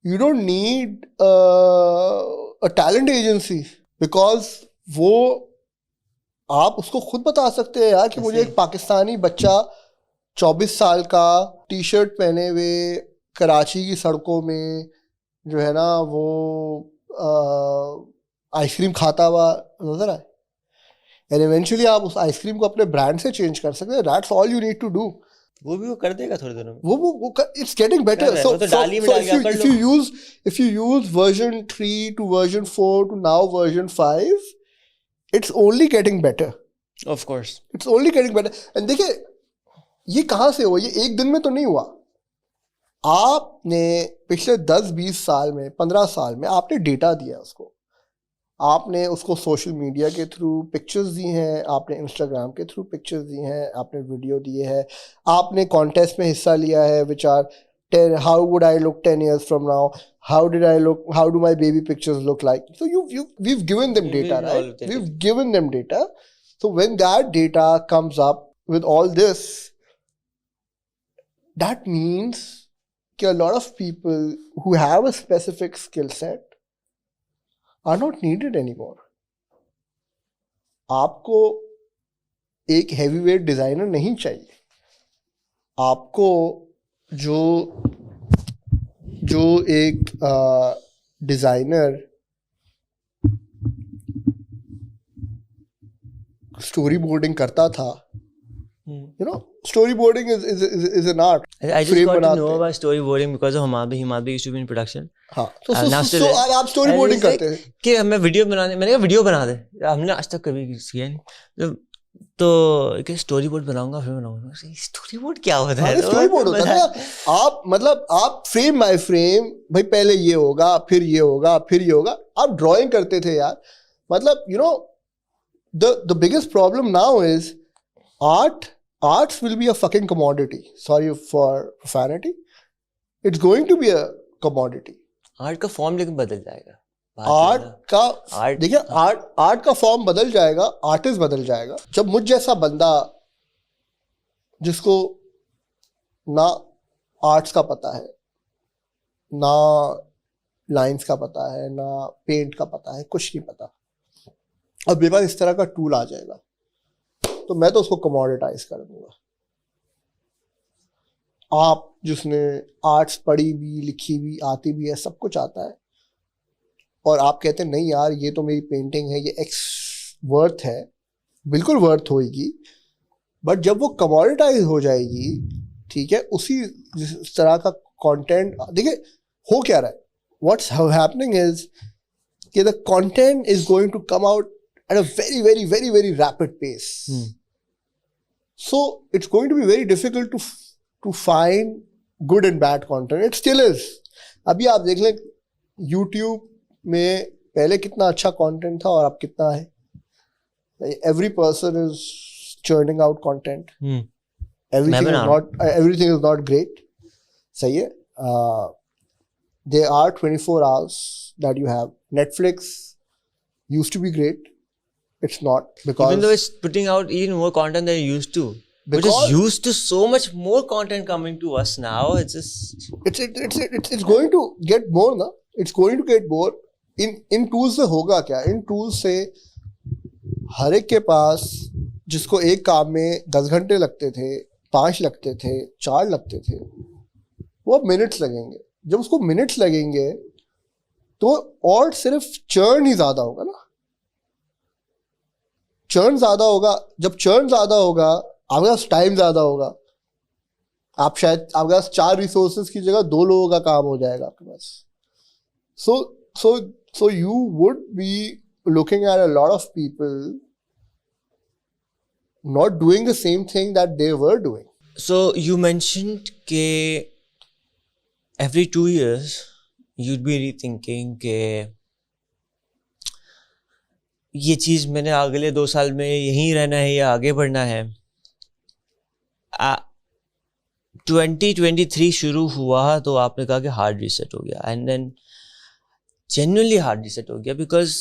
You don't need a talent agency because वो आप उसको खुद बता सकते हैं यार कि मुझे एक पाकिस्तानी बच्चा 24 साल का टी शर्ट पहने हुए कराची की सड़कों में जो है ना वो आइसक्रीम खाता हुआ नजर आए, एंड इवेंचुअली आप उस आइसक्रीम को अपने ब्रांड से चेंज कर सकते हैं. That's all you need to do. वो भी वो कर देगा थोड़े दिनों में. वो it's getting better. So if you use version 3 to version 4 to now version 5, it's only getting better. Of course. It's only getting better. And देखिए ये कहाँ से हुआ? ये एक दिन में तो नहीं हुआ. आपने पिछले 10-20 साल में 15 साल में आपने डेटा दिया उसको, आपने उसको सोशल मीडिया के थ्रू पिक्चर्स दी हैं, आपने इंस्टाग्राम के थ्रू पिक्चर्स दी हैं, आपने वीडियो दिए हैं, आपने कॉन्टेस्ट में हिस्सा लिया है which are 10 how would I look 10 years from now, how do my baby pictures look like. So we've given them data, right? We've given them data. So when that data comes up with all this, that means that a lot of people who have a specific skill set are not needed anymore. आपको एक heavyweight designer नहीं चाहिए. आपको जो एक designer story boarding करता था, you know, storyboarding is an art. I just got to know about storyboarding because of Ahmed used to be in production. हाँ, तो आप storyboarding करते हैं कि हमें वीडियो बनाने, मैंने कहा वीडियो बना दे, हमने आज तक कभी किया नहीं, तो कि स्टोरी बोर्ड बनाऊंगा फिर बनाऊंगा. स्टोरी बोर्ड क्या होता है? स्टोरी बोर्ड होता है आप मतलब आप फ्रेम बाय फ्रेम, भाई पहले ये होगा फिर ये होगा फिर ये होगा, आप ड्राइंग करते थे यार. मतलब you know the biggest problem now is arts will be a fucking commodity. Sorry for profanity. It's going to be a commodity. Art का फॉर्म लेकिन बदल जाएगा. देखिए आर्ट का फॉर्म बदल जाएगा, आर्टिस्ट बदल जाएगा. जब मुझ जैसा बंदा जिसको ना आर्ट्स का पता है, ना लाइंस का पता है, ना पेंट का पता है, कुछ नहीं पता, अब मेरे पास इस तरह का टूल आ जाएगा तो मैं तो उसको कमोडिटाइज कर दूंगा. आप जिसने आर्ट्स पढ़ी भी, लिखी भी, आती भी है, सब कुछ आता है, और आप कहते हैं नहीं यार ये तो मेरी पेंटिंग है, ये एक्स वर्थ है, बिल्कुल वर्थ होएगी, बट जब वो कमोडिटाइज हो जाएगी, ठीक है, उसी जिस तरह का कंटेंट, देखिए हो क्या रहा है, व्हाट्स हैपनिंग इज कि the content is going to come out at a very very very very rapid pace. So it's going to be very difficult to find good and bad content. It still is. अभी आप देख लें YouTube में पहले कितना अच्छा content था और अब कितना है. Every person is churning out content. Everything is not great. सही है. There are 24 hours that you have. Netflix used to be great. It's not, because even though it's putting out even more content than it used to. We're just used to so much more content coming to us now. It's just it's going to get more na. It's going to get more. In tools से होगा क्या? In tools से हर एक के पास जिसको एक काम में 10 घंटे लगते थे, 5 लगते थे, 4 लगते थे, वो अब मिनट्स लगेंगे. जब उसको मिनट्स लगेंगे तो और सिर्फ चर्न ही ज्यादा होगा ना. चर्न ज्यादा होगा. जब चर्न ज्यादा होगा आपके पास टाइम ज्यादा होगा. आप शायद आपके पास 4 रिसोर्सेज की जगह 2 लोगों का काम हो जाएगा आपके पास. So you would be looking at a lot of people not doing the same thing that they were doing. So you mentioned ke every 2 years you'd be rethinking ke ये चीज मैंने अगले 2 साल में यहीं रहना है या आगे बढ़ना है. 2023 शुरू हुआ तो आपने कहा कि हार्ड रीसेट हो गया, and then genuinely hard reset हो गया because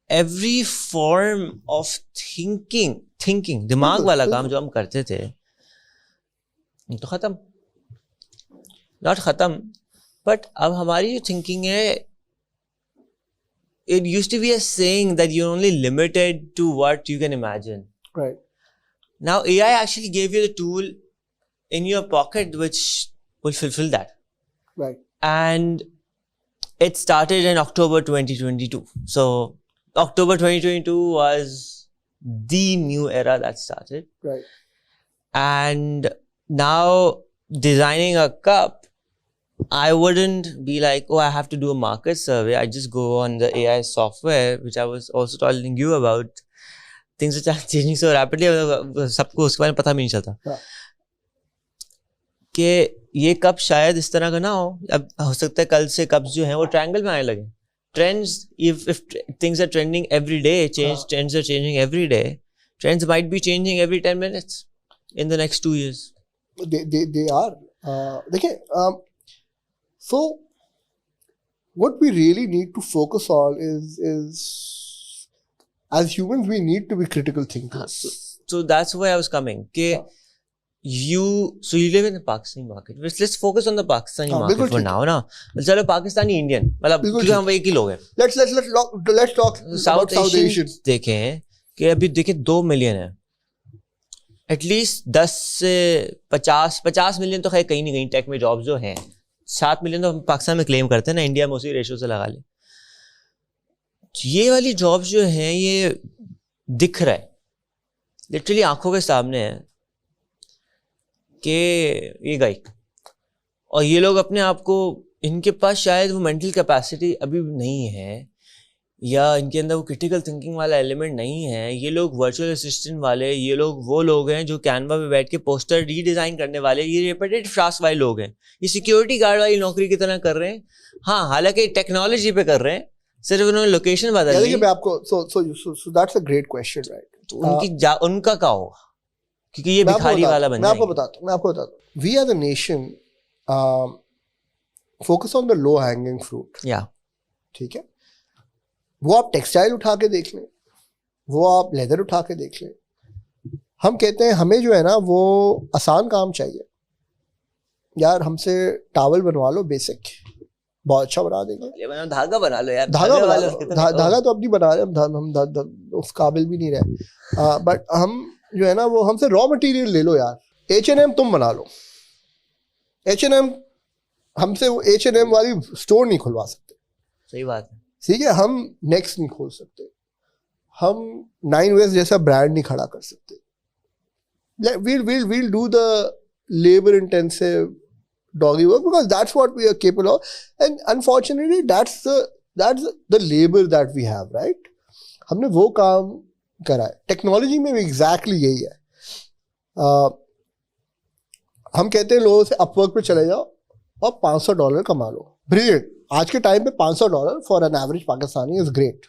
every form of thinking दिमाग वाला काम जो हम करते थे तो खत्म, नॉट खत्म बट अब हमारी जो थिंकिंग है, it used to be a saying that you're only limited to what you can imagine. Right. Now AI actually gave you the tool in your pocket which will fulfill that. Right. And it started in October 2022. So October 2022 was the new era that started. Right. And now designing a cup, I wouldn't be like, oh, I have to do a market survey. I just go on the AI software, which I was also telling you about. Things which are changing so rapidly, सबको उसके बारे में पता भी नहीं चलता कि ये कप शायद इस तरह का ना हो. अब हो सकता है कल से कप्स जो हैं वो ट्रायंगल में आने लगे. Trends, if things are trending every day, trends are changing every day. Trends might be changing every 10 minutes in the next 2 years. They are. देखिए, so what we really need to focus on is as humans we need to be critical thinkers. So that's why I was coming. You live in the Pakistani market. Let's focus on the Pakistani market for now. ना चलो Pakistani Indian मतलब क्योंकि हम एक ही लोग हैं. Let's talk about South Asian. देखें कि अभी देखिए 2 मिलियन है. एटलीस्ट 10 से 50 मिलियन तो खैर कहीं नहीं कहीं टेक में जॉब्स जो हैं. 7 मिलियन तो हम पाकिस्तान में क्लेम करते हैं ना, इंडिया में उसी रेशो से लगा ले. ये वाली जॉब्स जो हैं ये दिख रहा है, लिटरली आंखों के सामने है कि ये गई. और ये लोग अपने आप को, इनके पास शायद वो मेंटल कैपेसिटी अभी नहीं है या इनके अंदर वो क्रिटिकल थिंकिंग वाला एलिमेंट नहीं है. ये लोग वर्चुअल असिस्टेंट वाले, ये लोग वो लोग हैं जो कैनवा पे बैठ के पोस्टर रीडिज़ाइन करने वाले, ये रेपिटेटिव टास्क वाले लोग हैं. ये सिक्योरिटी गार्ड वाली नौकरी की तरह कर रहे हैं. हाँ, हालांकि टेक्नोलॉजी पे कर रहे हैं, सिर्फ उन्होंने लोकेशन बदल दी. मैं आपको so that's a great question, right? तो उनका क्या होगा क्योंकि ये भिखारी वाला बन जाएंगे. मैं आपको बताता हूँ. We as a nation focus on the low hanging fruit. या ठीक है, वो आप टेक्सटाइल उठा के देख लें, वो आप लेदर उठा के देख लें. हम कहते हैं हमें जो है ना वो आसान काम चाहिए. यार हमसे टावल बनवा लो, बेसिक बहुत अच्छा बना देंगे. धागा बना लो यार. धागा तो अब नहीं बना रहे हम उस काबिल भी नहीं रहे. बट हम जो है ना वो हमसे रॉ मटेरियल ले लो यार. H&M तुम बना लो. H&M हमसे वो H&M वाली स्टोर नहीं खुलवा सकते. सही बात है. ठीक है, हम नेक्स्ट नहीं खोल सकते, हम 9 West जैसा ब्रांड नहीं खड़ा कर सकते. We'll do the labor intensive doggy work because that's what we are capable of, and unfortunately that's the labor that we have, right? हमने वो काम करा है. टेक्नोलॉजी में भी एग्जैक्टली यही है. हम कहते हैं लोगों से अपवर्क पे चले जाओ और $500 कमा लो. ब्रिलियंट. आज के टाइम पे $500 for an average Pakistani is great.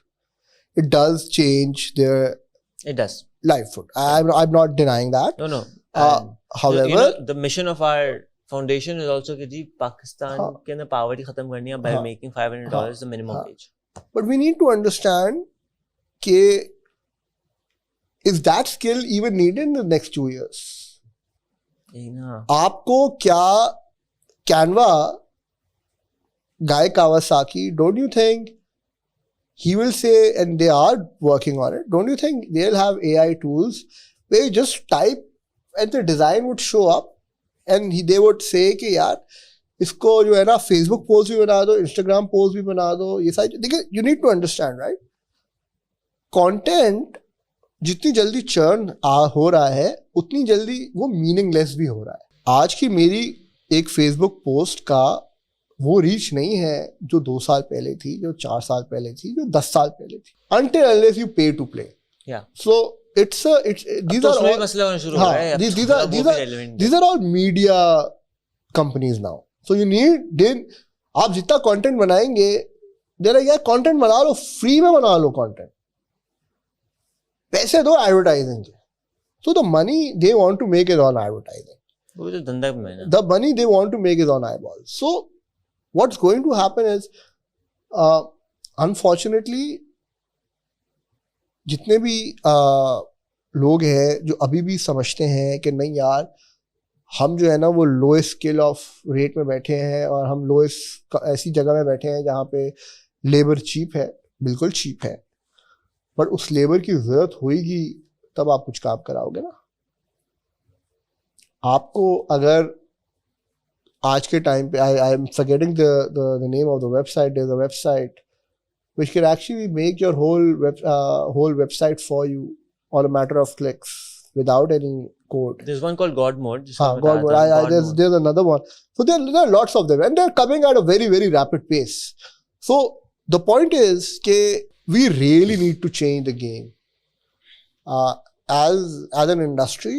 It does change their livelihood. I'm not denying that. No. However, the mission of our foundation is also कि जी पाकिस्तान के अंदर poverty खत्म करनी है by making $500 the minimum wage. But we need to understand कि is that skill even needed in the next 2 years? आपको क्या Canva, Guy Kawasaki, don't you think he will say, and they are working on it, don't you think they'll have AI tools where you just type and the design would show up and they would say कि यार इसको जो है ना Facebook post भी बना दो, Instagram post भी बना दो, ये सारी. देखिए, you need to understand, right? Content जितनी जल्दी churn हो रहा है उतनी जल्दी वो meaningless भी हो रहा है. आज की मेरी एक Facebook post का वो रीच नहीं है जो 2 साल पहले थी, जो 4 साल पहले थी, जो 10 साल पहले थी. Until unless you pay to play. Yeah. So these are all media companies now. So you need आप जितना कंटेंट बनाएंगे, यार कंटेंट बना लो, फ्री में बना लो कंटेंट, पैसे दो एडवर्टाइजिंग के. So the money they want to make is on advertising. वो तो धंधा में है ना. The money they want to make is on eyeballs. So what's going to happen is, unfortunately, जितने भी लोग हैं जो अभी भी समझते हैं कि नहीं यार, हम जो है ना वो लोएस्ट स्केल ऑफ रेट में बैठे हैं और हम लोएस्ट ऐसी जगह में बैठे हैं जहाँ पे लेबर चीप है, बिल्कुल चीप है, पर उस लेबर की ज़रूरत होगी तब आप कुछ काम कराओगे ना. आपको अगर आज के टाइम पे, I am forgetting the name of the website, there is a website which can actually make your whole website for you on a matter of clicks without any code. There's one called God Mode. God Mode. There's another one. So there are lots of them, and they're coming at a very, very rapid pace. So the point is that we really need to change the game. As an industry,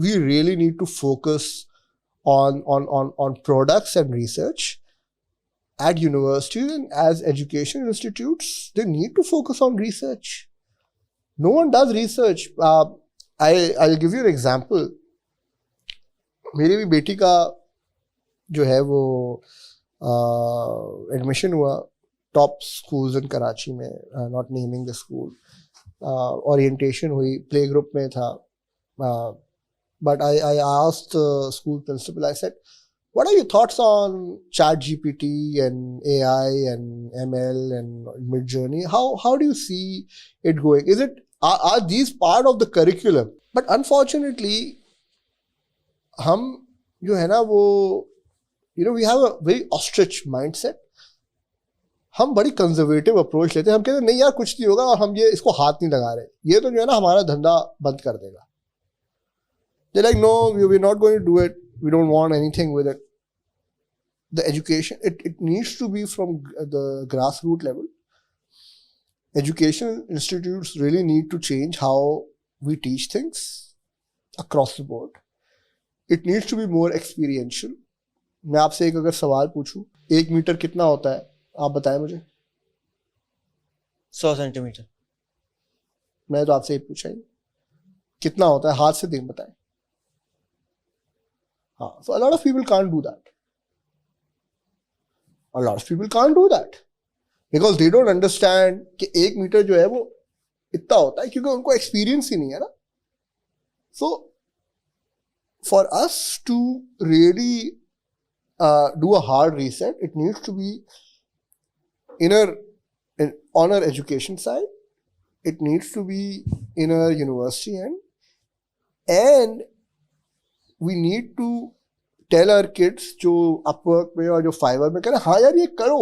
we really need to focus on products and research. At universities and as education institutes, they need to focus on research. No one does research. I'll give you an example. मेरी भी बेटी का जो है वो admission हुआ top schools in Karachi में, not naming the school. Orientation हुई, प्ले ग्रुप में था. But I asked the school principal, I said, what are your thoughts on ChatGPT and AI and ML and Midjourney? How do you see it going? Are these part of the curriculum? But unfortunately, हम जो है ना वो, we have a very ostrich mindset. हम बड़ी conservative approach लेते हैं. हम कहते हैं नहीं यार कुछ नहीं होगा और हम ये इसको हाथ नहीं लगा रहे, ये तो जो है ना हमारा धंधा बंद कर देगा. They're like, no, we're not going to do it. We don't want anything with it. The education, it needs to be from the grassroots level. Education institutes really need to change how we teach things across the board. It needs to be more experiential. मैं आपसे एक अगर सवाल पूछूं, 1 metre कितना होता है, आप बताएं मुझे. 100 सेंटीमीटर. मैं तो आपसे ये पूछा ही, कितना होता है, हाथ से देख बताएं. हाँ, so a lot of people can't do that. A lot of people can't do that because they don't understand कि 1 मीटर जो है वो इतना होता है क्योंकि उनको एक्सपीरियंस ही नहीं है ना. So for us to really do a hard reset, it needs to be on our education side. It needs to be in our university end, and we need to tell our kids जो Upwork में और जो fibre में कह रहे हैं, हाँ यार ये करो,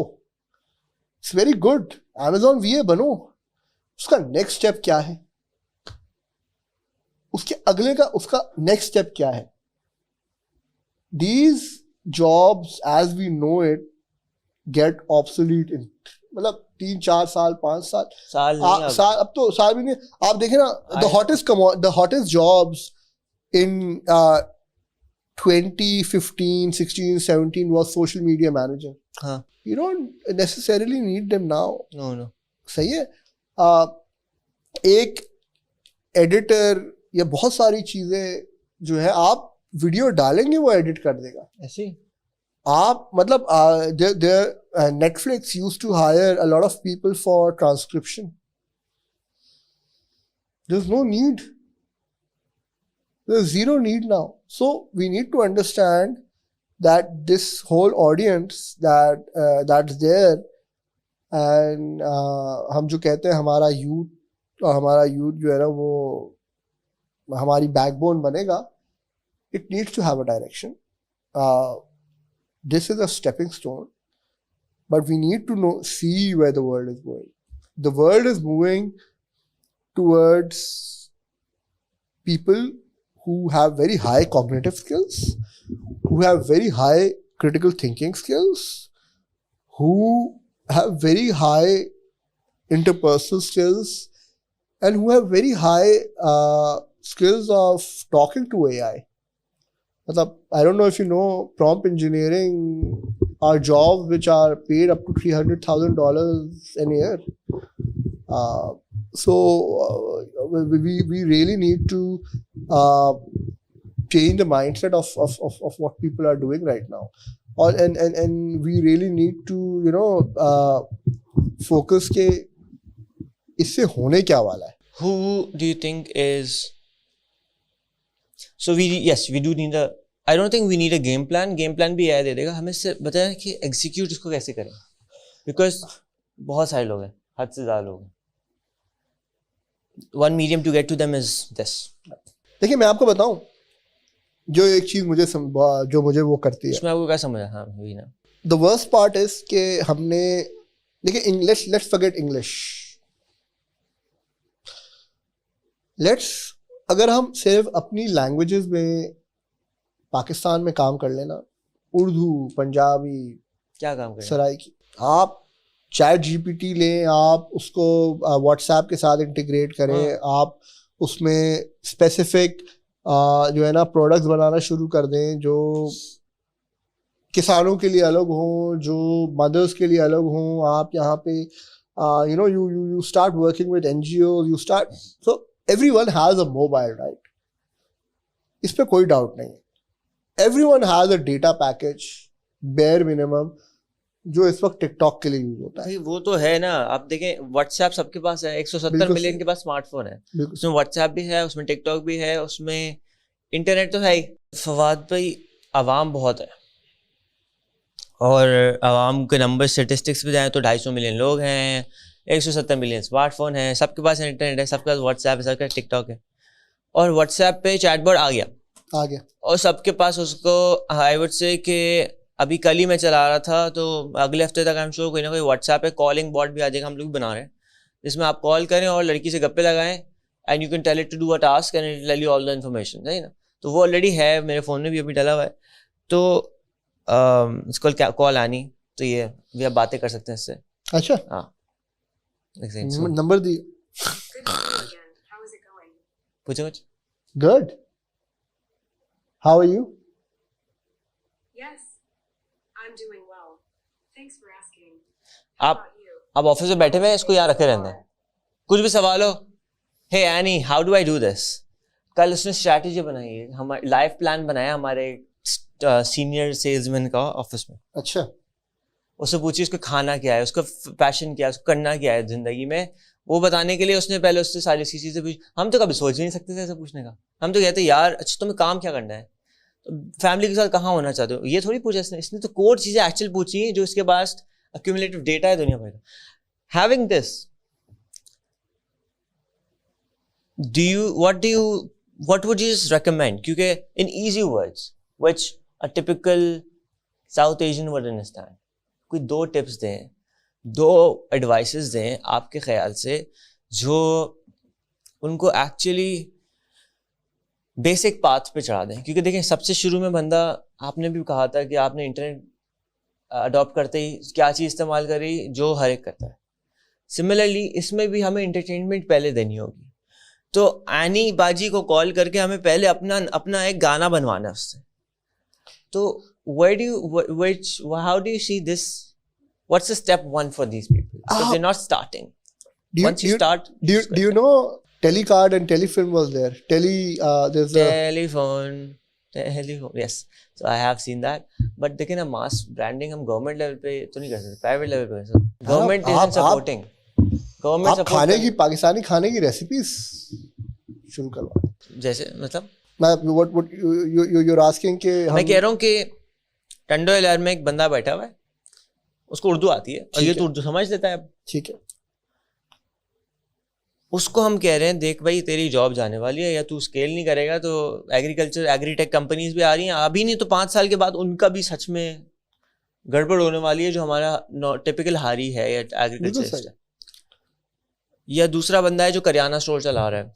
it's very good, Amazon VA बनो. उसका नेक्स्ट स्टेप क्या है, उसके अगले का उसका नेक्स्ट स्टेप क्या है. These jobs as we know it get obsolete in मतलब 3-4 साल 5 साल अब तो साल भी नहीं. आप देखें ना, the hottest jobs in 2015, 16, 17 was social media manager. हाँ. You don't necessarily need them now. No. सही है. एक एडिटर या बहुत सारी चीजें जो है, आप वीडियो डालेंगे वो एडिट कर देगा. ऐसे आप मतलब Netflix used to hire a lot of people for transcription. There's no need. There's zero need now. So we need to understand that this whole audience that's there, and हम जो कहते हैं हमारा youth जो है ना वो हमारी backbone बनेगा. It needs to have a direction. This is a stepping stone, but we need to see where the world is going. The world is moving towards people who have very high cognitive skills, who have very high critical thinking skills, who have very high interpersonal skills, and who have very high skills of talking to AI. I don't know if you know, prompt engineering are jobs which are paid up to $300,000 a year. So we really need to change the mindset of what people are doing right now. And we really need to, focus के इससे होने क्या वाला है. Who do you think is... So we do need a... I don't think we need a game plan. Game plan भी AI दे देगा. हमें इससे बताया कि execute इसको कैसे करें. Because बहुत सारे लोग हैं, हद से ज़्यादा लोग हैं. One medium to get to them is this. देखिए मैं आपको बताऊं, जो एक चीज मुझे जो मुझे वो करती है, इसमें आपको क्या समझा? हाँ वही ना. The worst part is कि हमने देखिए let's forget English. अगर हम सिर्फ अपनी लैंग्वेजेस में पाकिस्तान में काम कर लेना, उर्दू, पंजाबी, क्या काम करें? सराइकी, आप चैट जीपीटी लें, आप उसको व्हाट्सएप के साथ इंटीग्रेट करें, आप उसमें स्पेसिफिक जो है ना प्रोडक्ट्स बनाना शुरू कर दें जो किसानों के लिए अलग हों, जो मदर्स के लिए अलग हों. आप यहाँ पे you start working with NGOs, you start, so everyone has a mobile, right? इस पे कोई डाउट नहीं है. Everyone has a data package, bare minimum, जो इस वक्त टिकटॉक के लिए यूज होता है. वो तो है ना. आप देखें व्हाट्सएप सबके पास है, 170 मिलियन के पास स्मार्टफोन है. उसमें व्हाट्सएप भी है, उसमें टिकटॉक भी है, उसमें इंटरनेट तो है ही. फवाद भाई, आवाम बहुत है और आवाम के नंबर स्टेटिस्टिक्स पे जाएं तो 250 मिलियन लोग हैं, 170 मिलियन स्मार्टफोन है, सबके पास इंटरनेट है, सबके पास व्हाट्सएप है, सबके पास टिकटॉक है. और व्हाट्सएप पे चैटबॉट आ गया और सबके पास उसको आई वुड से कि अभी कल ही मैं चला रहा था तो अगले हफ्ते तक आई एम श्योर कोई ना कोई व्हाट्सएप पे कॉलिंग बॉट भी आ जाएगा. हम लोग भी बना रहे हैं जिसमें आप कॉल करें और लड़की से गप्पे लगाएं and you can tell it to do a task and it tell you all the information. है ना. तो वो ऑलरेडी है, मेरे फ़ोन में भी अभी डला हुआ है. तो इसको कॉल आनी तो ये भी आप बातें कर सकते हैं इससे. अच्छा, हाँ नंबर दी. पूछो कुछ. Good. How are you? Yes, I'm doing well. Thanks for asking. आप ऑफिस में बैठे हुए हैं, इसको यहाँ रखे रहते हैं. कुछ भी सवाल हो, hey anyhow do I do this. कल उसने स्ट्रैटेजी बनाई है, हमारे लाइफ प्लान बनाया हमारे सीनियर सेल्समैन का ऑफिस में. अच्छा. उससे पूछिए उसको खाना क्या है, उसका पैशन क्या है, उसको करना क्या है जिंदगी में. वो बताने के लिए उसने पहले उससे सारी चीजें पूछी. हम तो कभी सोच ही नहीं सकते थे ऐसा पूछने का. हम तो कहते यार अच्छा तुम्हें काम क्या करना है, फैमिली के साथ कहाँ होना चाहते हो, ये थोड़ी पूछा इसने तो कोर चीजें एक्चुअल पूछी हैं जो इसके पास accumulative डेटा है दुनिया भर का. Having this, what would you just recommend, क्योंकि in easy words which a typical South Asian would understand, कोई 2 टिप्स दें, 2 एडवाइसेस दें आपके ख्याल से जो उनको एक्चुअली बेसिक पाथ पे चढ़ा दें. क्योंकि देखें सबसे शुरू में बंदा, आपने भी कहा था कि आपने इंटरनेट अडॉप्ट करते ही क्या चीज़ इस्तेमाल करी जो हर एक करता है. सिमिलरली इसमें भी हमें इंटरटेनमेंट पहले देनी होगी. तो एनी बाजी को कॉल करके हमें पहले अपना एक गाना बनवाना है उससे. तो how do you see this? What's the step 1 for these people? Because they're not starting. Do you know Telecard and Telefilm was there. There's telephone. Yes. So I have seen that. But लेकिन हम mass branding हम government level पे तो नहीं कर सकते, private level पे कर सकते. Government isn't supporting. Government आप खाने की पाकिस्तानी खाने की रेसिपीज शुरू करवा. जैसे मतलब what you're asking कि मैं कह रहा हूँ कि टंडो एलआर में एक बंदा बैठा हुआ है, उसको उर्दू आती है और ये तो उर्दू समझ लेता है. ठीक है. उसको हम कह रहे हैं देख भाई तेरी जॉब जाने वाली है, या तू स्केल नहीं करेगा तो एग्रीटेक कंपनीज भी आ रही हैं अभी नहीं तो 5 साल के बाद उनका भी सच में गड़बड़ होने वाली है जो हमारा टिपिकल हारी है या एग्रीकल्चर. या दूसरा बंदा है जो करियाना स्टोर चला रहा है,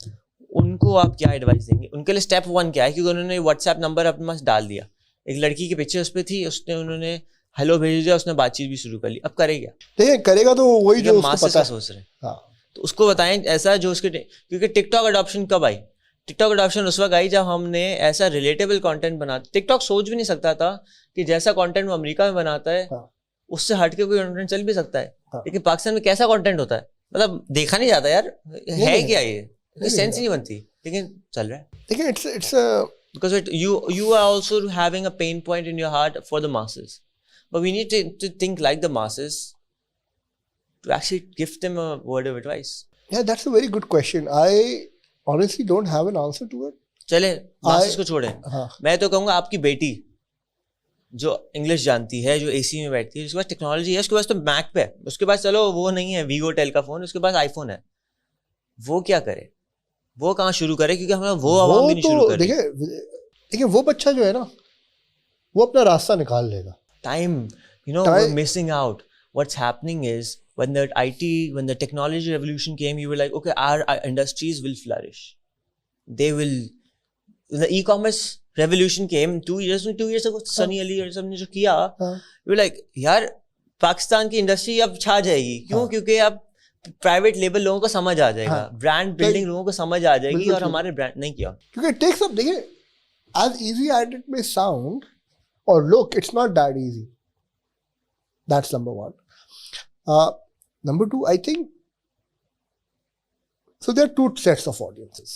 उनको आप क्या एडवाइस देंगे? उनके लिए स्टेप 1 क्या है? क्योंकि उन्होंने व्हाट्सएप नंबर अपने पास डाल दिया, एक लड़की के पीछे उस पर थी, उन्होंने हेलो भेज दिया, उसने बातचीत भी शुरू कर ली. अब करेगा, देखिए करेगा तो वही जो उसको पता है. सोच रहे हैं तो उसको बताएं ऐसा जो उसके, क्योंकि टिकटॉक अडॉप्शन कब आई? टिकटॉक अडॉप्शन उस वक्त आई जब हमने ऐसा रिलेटेबल कंटेंट बना. टिकटॉक सोच भी नहीं सकता था कि जैसा कंटेंट वो अमेरिका में बनाता है उससे हटके कोई कंटेंट चल भी सकता है. लेकिन पाकिस्तान में कैसा कंटेंट होता है मतलब देखा नहीं जाता यार, है क्या ये सेंस ही नहीं बनती, लेकिन चल रहा है. देखिए it's because you are also having a pain point in your heart for the masses, but we need to think like the masses to actually give them a word of advice. Yeah, that's a very good question. I honestly don't have an answer to it. चले masses को छोड़ें. हाँ. मैं तो कहूँगा आपकी बेटी जो इंग्लिश जानती है, जो एसी में बैठती है, जिसके पास टेक्नोलॉजी है, उसके पास तो मैक पे है, उसके पास चलो वो नहीं है वीगो टेल का फोन, उसके पास आईफोन है, वो क्या करे? वो कहाँ शुरू करे? क्योंकि हमें वो आवाम भी नहीं शुरू करे. देखिए वो बच्चा जो है ना, वो अपना रास्ता निकाल लेगा. Time, we're missing out. What's happening is when the technology revolution came, you were like, okay, our industries will flourish. They will. When the e-commerce revolution came 2 years ago, Sunny Ali और सबने जो किया, you were like, यार पाकिस्तान की industry अब छा जाएगी. क्यों? क्योंकि अब प्राइवेट लेबल लोगों को समझ आ जाएगा, ब्रांड बिल्डिंग लोगों को समझ आ जाएगी, और हमारे ब्रांड नहीं किया. क्योंकि it takes up, देखिए, as easy as it may sound or look, it's not that easy. That's number one. Number two, I think, so there are two sets of audiences.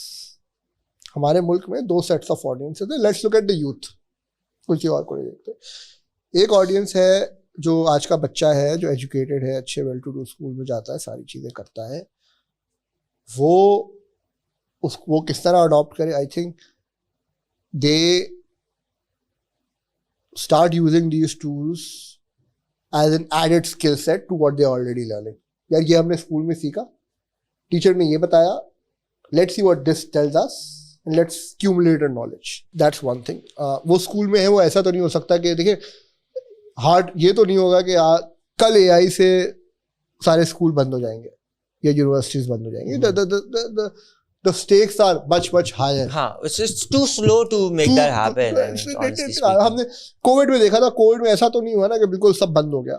हमारे मुल्क में 2 sets of audiences हैं. Let's look at the youth. कुछ और को नहीं देखते. एक audience है जो आज का बच्चा है, जो educated है, अच्छे well to do स्कूल में जाता है, सारी चीज़ें करता है. वो किस तरह adopt करे? I think they start using these tools as an added skill set to what they are already learning. यार ये हमने स्कूल में सीखा, टीचर ने ये बताया, let's see what this tells us and let's accumulate a knowledge. That's one thing. वो school में है, वो ऐसा तो नहीं हो सकता कि देखिए हार्ड ये तो नहीं होगा कि कल AI से सारे स्कूल बंद हो जाएंगे या यूनिवर्सिटीज बंद हो जाएंगे. The stakes are much higher. हाँ, it's too slow to make that happen. हमने कोविड में देखा था. कोविड में ऐसा तो नहीं हुआ ना कि बिल्कुल सब बंद हो गया.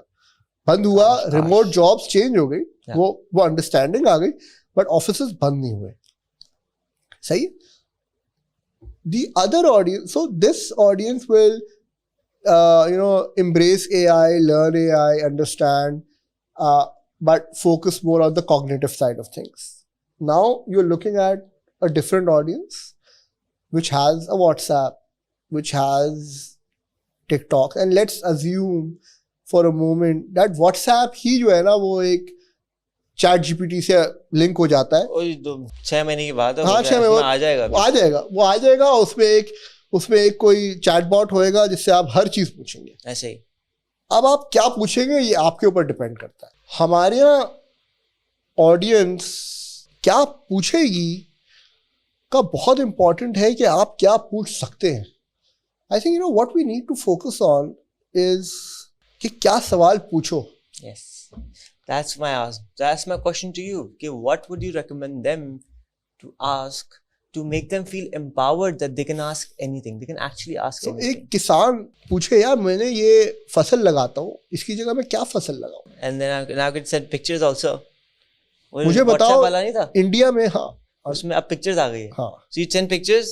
बंद हुआ, रिमोट जॉब्स चेंज हो गई, वो अंडरस्टैंडिंग आ गई, बट ऑफिसेस बंद नहीं हुए. सही. The other audience, so this audience will embrace AI, learn AI, understand, but focus more on the cognitive side of things. Now you're looking at a different audience which has a WhatsApp, which has TikTok, and let's assume for a moment that WhatsApp ही जो है ना वो एक ChatGPT से link हो जाता है. 6 महीने की बात है. हाँ, 6 महीने आ जाएगा. उसमें एक कोई चैटबॉट होएगा जिससे आप हर चीज पूछेंगे. ऐसे ही. अब आप क्या पूछेंगे ये आपके ऊपर डिपेंड करता है. हमारे यहाँ ऑडियंस क्या पूछेगी का बहुत इंपॉर्टेंट है कि आप क्या पूछ सकते हैं. I think what we need to focus on is कि क्या सवाल पूछो. Yes. That's my question to you. Okay, what would you recommend them to ask to make them feel empowered that they can ask anything? They can actually ask anything. एक किसान पूछे यार मैंने ये फसल लगाता हूँ, इसकी जगह मैं क्या फसल लगाऊं? And then now can send pictures also. मुझे बताओ इंडिया में. हाँ, उसमें अब पिक्चर्स आ गई है. हाँ. So you send pictures,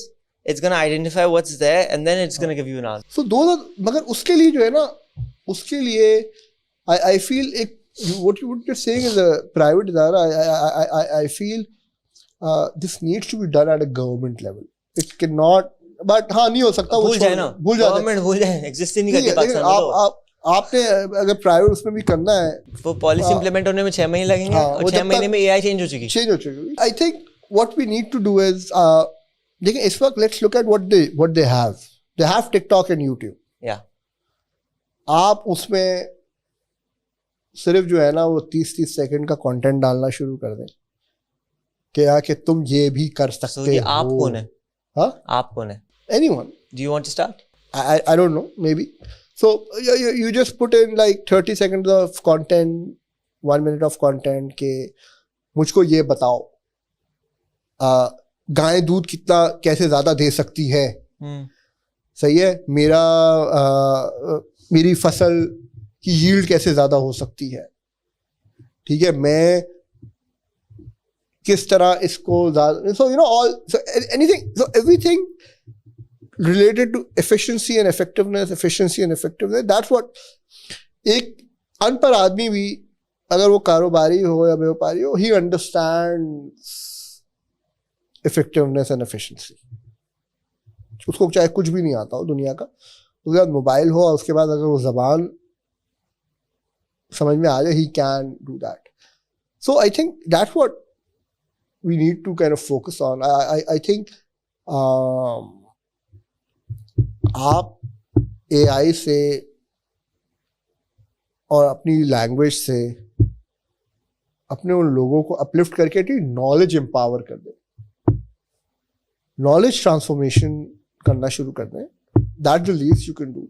it's gonna identify what's there and then it's gonna give you an answer. So those are, मगर उसके लिए जो है ना, उसके लिए I feel what you're saying is a private idara. I feel this needs to be done at a government level. It cannot, but हाँ नहीं हो सकता. भूल जाए ना, government भूल जाए, exist ही नहीं करती पाकिस्तान में. आपने अगर प्राइवेट उसमें भी करना है, वो पॉलिसी इंप्लीमेंट होने में 6 महीने लगेंगे, और 6 महीने में AI चेंज हो चुकी. I think what we need to do is देखिए इस वक्त let's look at what they have. They have TikTok and YouTube. Yeah. आप उसमें सिर्फ जो है ना वो 30 सेकंड का कंटेंट डालना शुरू कर दें कि तुम ये भी कर सकते हो. आप कौन है? हाँ, आप कौन है? Anyone. Do you want to start? I don't know, maybe. So you just put in like 30 seconds of content, 1 minute of content के मुझको ये बताओ गाय दूध कितना कैसे ज्यादा दे सकती है. सही है. मेरी फसल की यील्ड कैसे ज्यादा हो सकती है. ठीक है. मैं किस तरह इसको ज्यादा, so everything related to efficiency and effectiveness, that's what एक अनपढ़ आदमी भी अगर वो कारोबारी हो या व्यापारी हो, he understands effectiveness and efficiency. उसको चाहे कुछ भी नहीं आता हो दुनिया का, उसके बाद मोबाइल हो और उसके बाद अगर वो ज़बान समझ में आ जाए, he can do that. So I think that's what we need to kind of focus on. I think आप AI से और अपनी लैंग्वेज से अपने उन लोगों को अपलिफ्ट करके नॉलेज एम्पावर कर दें, नॉलेज ट्रांसफॉर्मेशन करना शुरू कर दें. That the least you can do.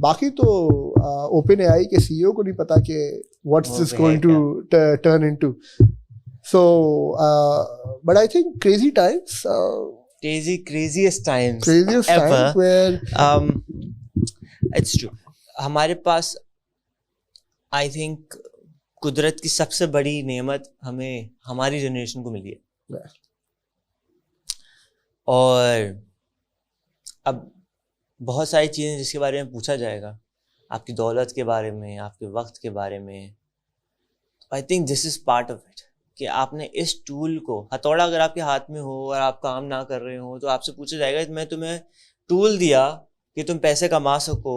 बाकी तो OpenAI के CEO को नहीं पता कि what's this going to turn into. So but I think craziest times ever where it's true. हमारे पास आई थिंक कुदरत की सबसे बड़ी नेमत हमें हमारी जनरेशन को मिली है. और अब बहुत सारी चीज़ें जिसके बारे में पूछा जाएगा, आपकी दौलत के बारे में, आपके वक्त के बारे में. I think this is part of it कि आपने इस टूल को, हथौड़ा अगर आपके हाथ में हो और आप काम ना कर रहे हो तो आपसे पूछा जाएगा मैं तुम्हें टूल दिया कि तुम पैसे कमा सको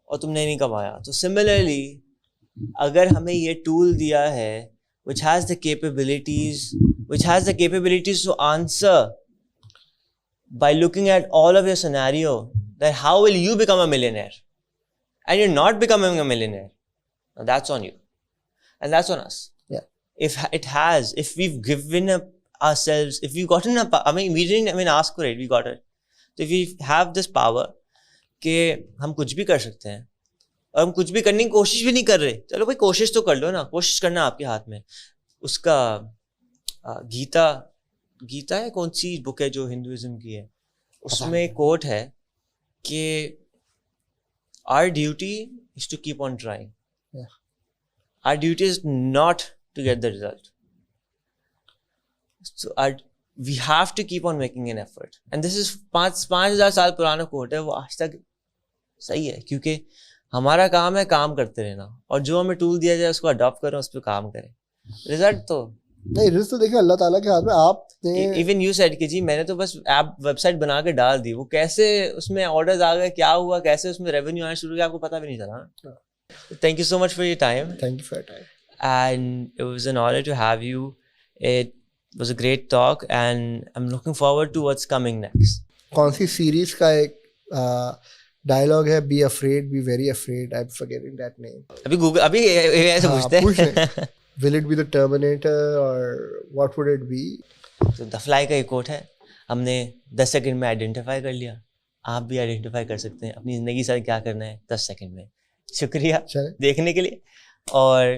और तुमने नहीं कमाया. तो सिमिलरली अगर हमें ये टूल दिया है which has the capabilities to answer by looking at all of your scenario, that how will you become a millionaire, and you're not becoming a millionaire, now that's on you and that's on us. If we've given up ourselves, if we've gotten up, I mean we didn't even ask for it, we got it. So if we have this power कि हम कुछ भी कर सकते हैं और हम कुछ भी करने की कोशिश भी नहीं कर रहे, चलो भाई कोशिश तो कर लो ना, कोशिश करना आपके हाथ में. उसका गीता है, कौन सी बुक है जो हिंदुइज्म की है, उसमें एक कोट है कि our duty is to keep on trying. Our duty is not to get the result. So we have to keep on making an effort. And this is 5,000 साल पुराना कोट है, वो आज तक सही है क्योंकि हमारा काम है काम करते रहना, और जो हमें टूल दिया जाए उसको अडॉप्ट करें, उस पर काम करें. रिजल्ट तो नहीं, रिजल्ट तो देखिए अल्लाह ताला के हाथ में. आपने इवन यू सेड कि जी मैंने तो बस ऐप वेबसाइट बना के डाल दी, वो कैसे उसमें ऑर्डर्स आ गए, क्या हुआ, कैसे उसमें रेवेन्यू आना शुरू किया, आपको पता भी नहीं चला. Thank you so much for your time. Thank you for your time. And it was an honor to have you. It was a great talk and I'm looking forward to what's coming next. कौन सी series का एक dialogue है, be afraid be very afraid, I am forgetting that name. अभी ऐसे पूछते हैं. Will it be the Terminator or what would it be? तो the fly का एक कोट है, हमने 10 सेकंड में आइडेंटिफाई कर लिया. आप भी आइडेंटिफाई कर सकते हैं अपनी ज़िंदगी से क्या करना है 10 सेकंड में. शुक्रिया देखने के लिए. और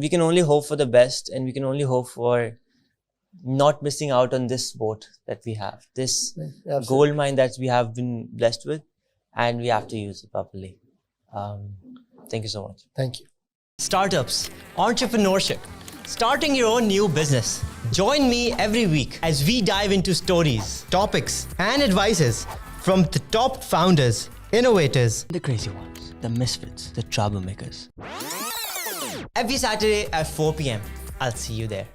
we can only hope for the best, and we can only hope for not missing out on this boat that we have, this gold mine that we have been blessed with, and we have to use it properly. Thank you so much. Thank you. Startups, entrepreneurship, starting your own new business. Join me every week as we dive into stories, topics, and advices from the top founders, innovators, The crazy ones, the misfits, the troublemakers. every Saturday at 4 p.m. I'll see you there.